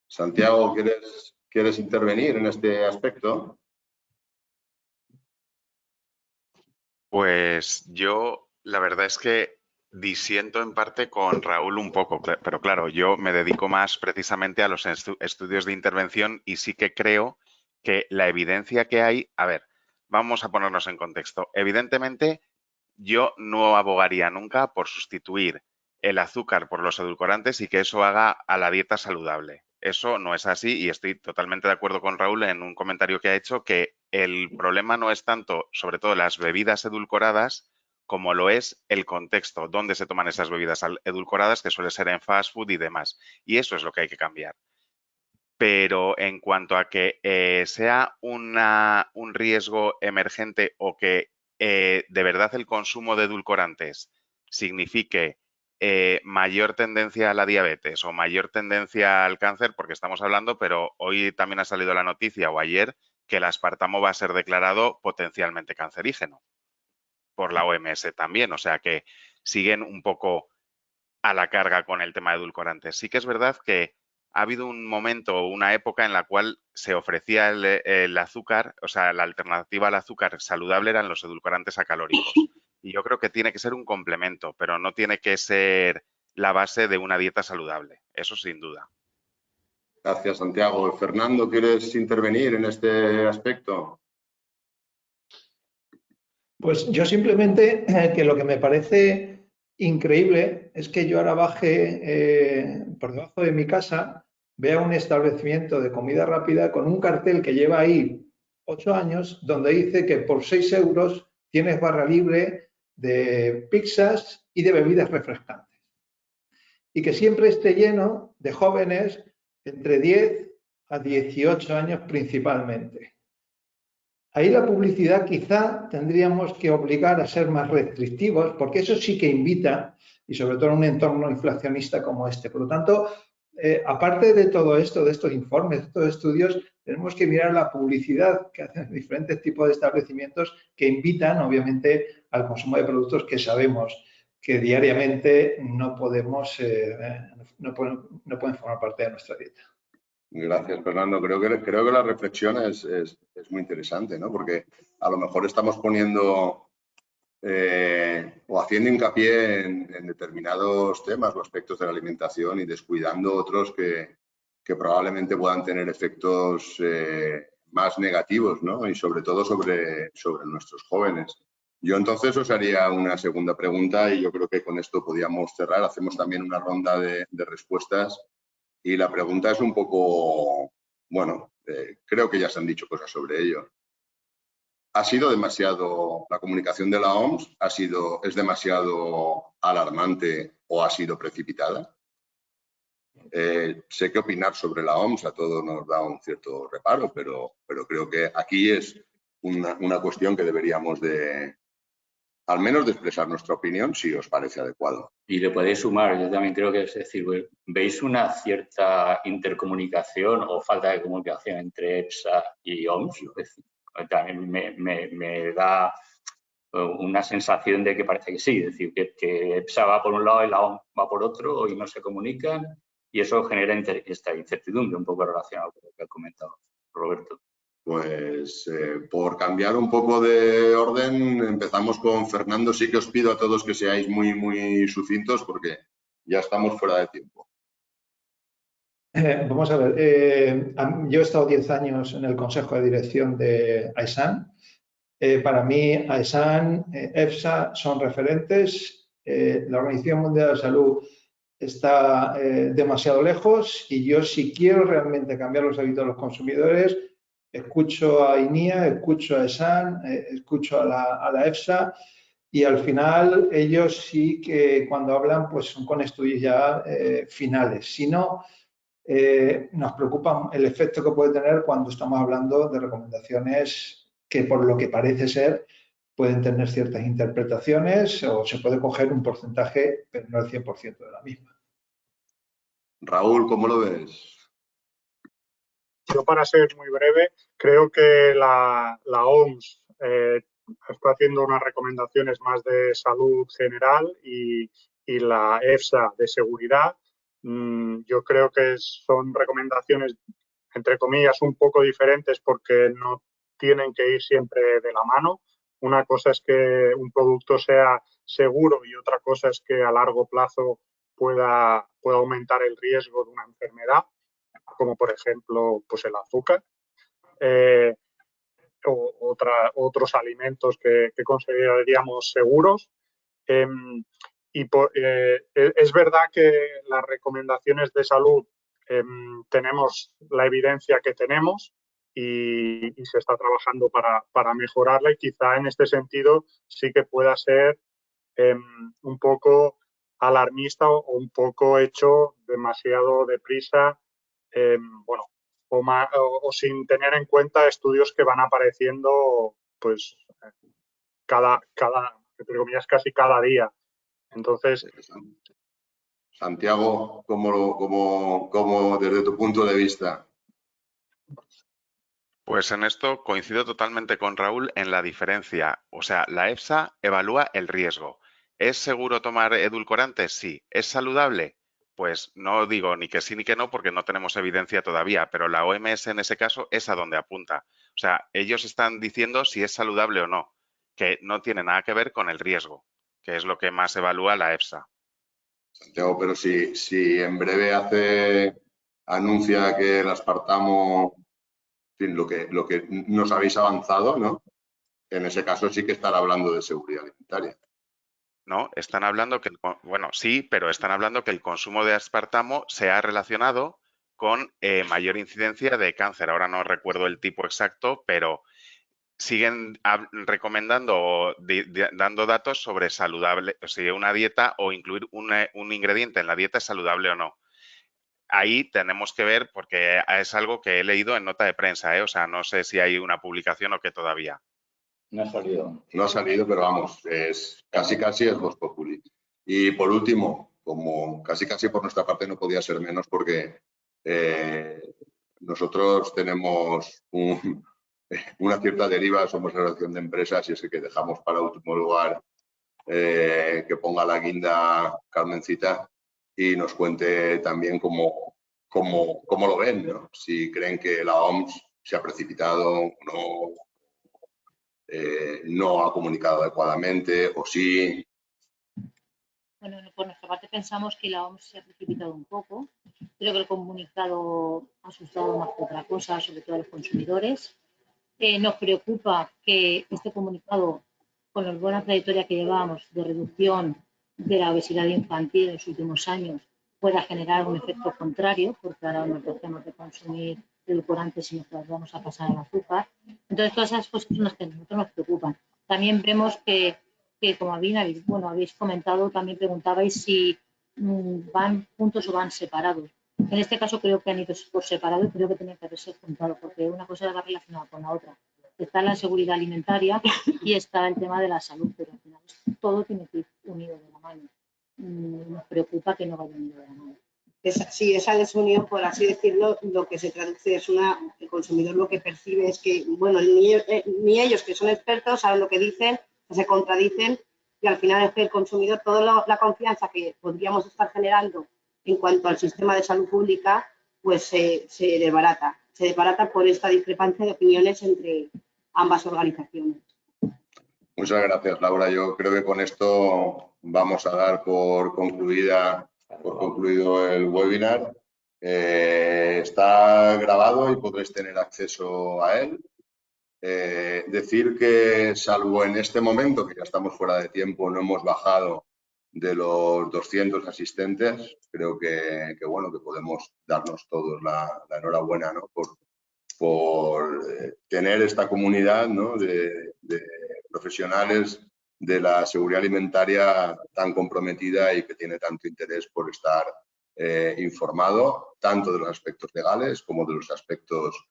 Santiago, ¿quieres intervenir en este aspecto? Pues yo, la verdad es que disiento en parte con Raúl un poco, pero claro, yo me dedico más precisamente a los estudios de intervención y sí que creo que la evidencia que hay, a ver, vamos a ponernos en contexto. Evidentemente, yo no abogaría nunca por sustituir el azúcar por los edulcorantes y que eso haga a la dieta saludable. Eso no es así y estoy totalmente de acuerdo con Raúl en un comentario que ha hecho que el problema no es tanto, sobre todo, las bebidas edulcoradas, como lo es el contexto, donde se toman esas bebidas edulcoradas, que suele ser en fast food y demás. Y eso es lo que hay que cambiar. Pero en cuanto a que sea un riesgo emergente o que de verdad el consumo de edulcorantes signifique mayor tendencia a la diabetes o mayor tendencia al cáncer, porque estamos hablando, pero hoy también ha salido la noticia o ayer que el aspartamo va a ser declarado potencialmente cancerígeno por la OMS también, o sea que siguen un poco a la carga con el tema de edulcorantes. Sí que es verdad que ha habido un momento o una época en la cual se ofrecía el azúcar, o sea, la alternativa al azúcar saludable eran los edulcorantes acalóricos. Y yo creo que tiene que ser un complemento, pero no tiene que ser la base de una dieta saludable. Eso sin duda. Gracias, Santiago. Fernando, ¿quieres intervenir en este aspecto? Pues yo simplemente que lo que me parece increíble es que yo ahora baje por debajo de mi casa, vea un establecimiento de comida rápida con un cartel que lleva ahí 8 años donde dice que por 6 euros tienes barra libre de pizzas y de bebidas refrescantes. Y que siempre esté lleno de jóvenes entre 10 a 18 años principalmente. Ahí la publicidad quizá tendríamos que obligar a ser más restrictivos, porque eso sí que invita, y sobre todo en un entorno inflacionista como este. Por lo tanto, aparte de todo esto, de estos informes, de estos estudios, tenemos que mirar la publicidad que hacen diferentes tipos de establecimientos que invitan, obviamente, al consumo de productos que sabemos que diariamente no podemos, no pueden formar parte de nuestra dieta. Gracias, Fernando. Creo que la reflexión es muy interesante, ¿no? Porque a lo mejor estamos poniendo o haciendo hincapié en determinados temas o aspectos de la alimentación y descuidando otros que probablemente puedan tener efectos más negativos, ¿no? Y sobre todo sobre nuestros jóvenes. Yo entonces os haría una segunda pregunta y yo creo que con esto podíamos cerrar. Hacemos también una ronda de respuestas. Y la pregunta es un poco, bueno, creo que ya se han dicho cosas sobre ello. ¿Ha sido demasiado, la comunicación de la OMS es demasiado alarmante o ha sido precipitada? Sé que opinar sobre la OMS a todos nos da un cierto reparo, pero creo que aquí es una cuestión que deberíamos al menos de expresar nuestra opinión si os parece adecuado. Y le podéis sumar, yo también creo que es decir, ¿veis una cierta intercomunicación o falta de comunicación entre EFSA y OMS? Es decir, también me da una sensación de que parece que sí, es decir, que EFSA va por un lado y la OMS va por otro y no se comunican y eso genera esta incertidumbre un poco relacionada con lo que ha comentado Roberto. Pues por cambiar un poco de orden, empezamos con Fernando. Sí que os pido a todos que seáis muy sucintos porque ya estamos fuera de tiempo. Vamos a ver, yo he estado 10 años en el Consejo de Dirección de AESAN. Para mí, AESAN, EFSA son referentes. La Organización Mundial de la Salud está demasiado lejos y yo, si quiero realmente cambiar los hábitos de los consumidores, escucho a INIA, escucho a ESAN, escucho a la EFSA y al final ellos sí que cuando hablan pues son con estudios ya finales. Si no, nos preocupa el efecto que puede tener cuando estamos hablando de recomendaciones que por lo que parece ser pueden tener ciertas interpretaciones o se puede coger un porcentaje, pero no el 100% de la misma. Raúl, ¿cómo lo ves? Yo, para ser muy breve, creo que la OMS está haciendo unas recomendaciones más de salud general y la EFSA de seguridad. Yo creo que son recomendaciones, entre comillas, un poco diferentes porque no tienen que ir siempre de la mano. Una cosa es que un producto sea seguro y otra cosa es que a largo plazo pueda aumentar el riesgo de una enfermedad, como por ejemplo pues el azúcar, o otros alimentos que consideraríamos seguros. Es verdad que las recomendaciones de salud tenemos la evidencia que tenemos y se está trabajando para mejorarla y quizá en este sentido sí que pueda ser un poco alarmista o un poco hecho demasiado deprisa, o sin tener en cuenta estudios que van apareciendo pues entre comillas, casi cada día. Entonces, Santiago, ¿cómo desde tu punto de vista? Pues en esto coincido totalmente con Raúl en la diferencia. O sea, la EFSA evalúa el riesgo. ¿Es seguro tomar edulcorantes? Sí. ¿Es saludable? Pues no digo ni que sí ni que no porque no tenemos evidencia todavía, pero la OMS en ese caso es a donde apunta. O sea, ellos están diciendo si es saludable o no, que no tiene nada que ver con el riesgo, que es lo que más evalúa la EFSA. Santiago, pero si en breve anuncia que el aspartamo, en fin, lo que nos habéis avanzado, ¿no? En ese caso sí que están hablando de seguridad alimentaria. No, están hablando que, bueno, sí, pero están hablando que el consumo de aspartamo se ha relacionado con mayor incidencia de cáncer. Ahora no recuerdo el tipo exacto, pero siguen recomendando o dando datos sobre saludable, o sea, una dieta o incluir un ingrediente en la dieta es saludable o no. Ahí tenemos que ver, porque es algo que he leído en nota de prensa, o sea, no sé si hay una publicación o qué todavía. No ha salido. No ha salido, pero vamos, es casi es Vox Populi. Y por último, como casi por nuestra parte no podía ser menos porque nosotros tenemos una cierta deriva, somos la relación de empresas y es que dejamos para último lugar que ponga la guinda Carmencita y nos cuente también cómo lo ven, ¿no? Si creen que la OMS se ha precipitado o no. No ha comunicado adecuadamente o sí. Bueno, por nuestra parte pensamos que la OMS se ha precipitado un poco. Creo que el comunicado ha asustado más que otra cosa, sobre todo a los consumidores. Nos preocupa que este comunicado, con la buena trayectoria que llevamos de reducción de la obesidad infantil en los últimos años, pueda generar un efecto contrario, porque ahora nos dejemos de consumir edulcorantes y nos vamos a pasar al azúcar. Entonces, todas esas cosas son las que a nosotros nos preocupan. También vemos que como habéis comentado, también preguntabais si van juntos o van separados. En este caso creo que han ido por separado y creo que tenían que haberse juntado, porque una cosa va relacionada con la otra. Está la seguridad alimentaria y está el tema de la salud, pero al final todo tiene que ir unido de la mano. Nos preocupa que no vaya unido de la mano. Sí, esa desunión, por así decirlo, lo que se traduce es el consumidor lo que percibe es que, bueno, ni ellos que son expertos saben lo que dicen, se contradicen y al final es que el consumidor, toda la confianza que podríamos estar generando en cuanto al sistema de salud pública, pues se desbarata. Se desbarata por esta discrepancia de opiniones entre ambas organizaciones. Muchas gracias, Laura. Yo creo que con esto vamos a dar por concluido el webinar. Está grabado y podréis tener acceso a él. Decir que, salvo en este momento, que ya estamos fuera de tiempo, no hemos bajado de los 200 asistentes, creo que bueno, que podemos darnos todos la enhorabuena, ¿no? por tener esta comunidad, ¿no? de profesionales de la seguridad alimentaria tan comprometida y que tiene tanto interés por estar informado tanto de los aspectos legales como de los aspectos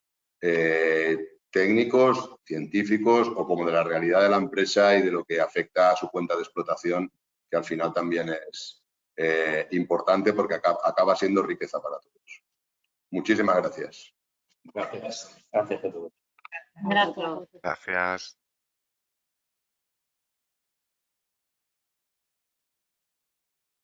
técnicos, científicos o como de la realidad de la empresa y de lo que afecta a su cuenta de explotación, que al final también es importante porque acaba siendo riqueza para todos. Muchísimas gracias. Gracias. Gracias a todos. Gracias. Gracias.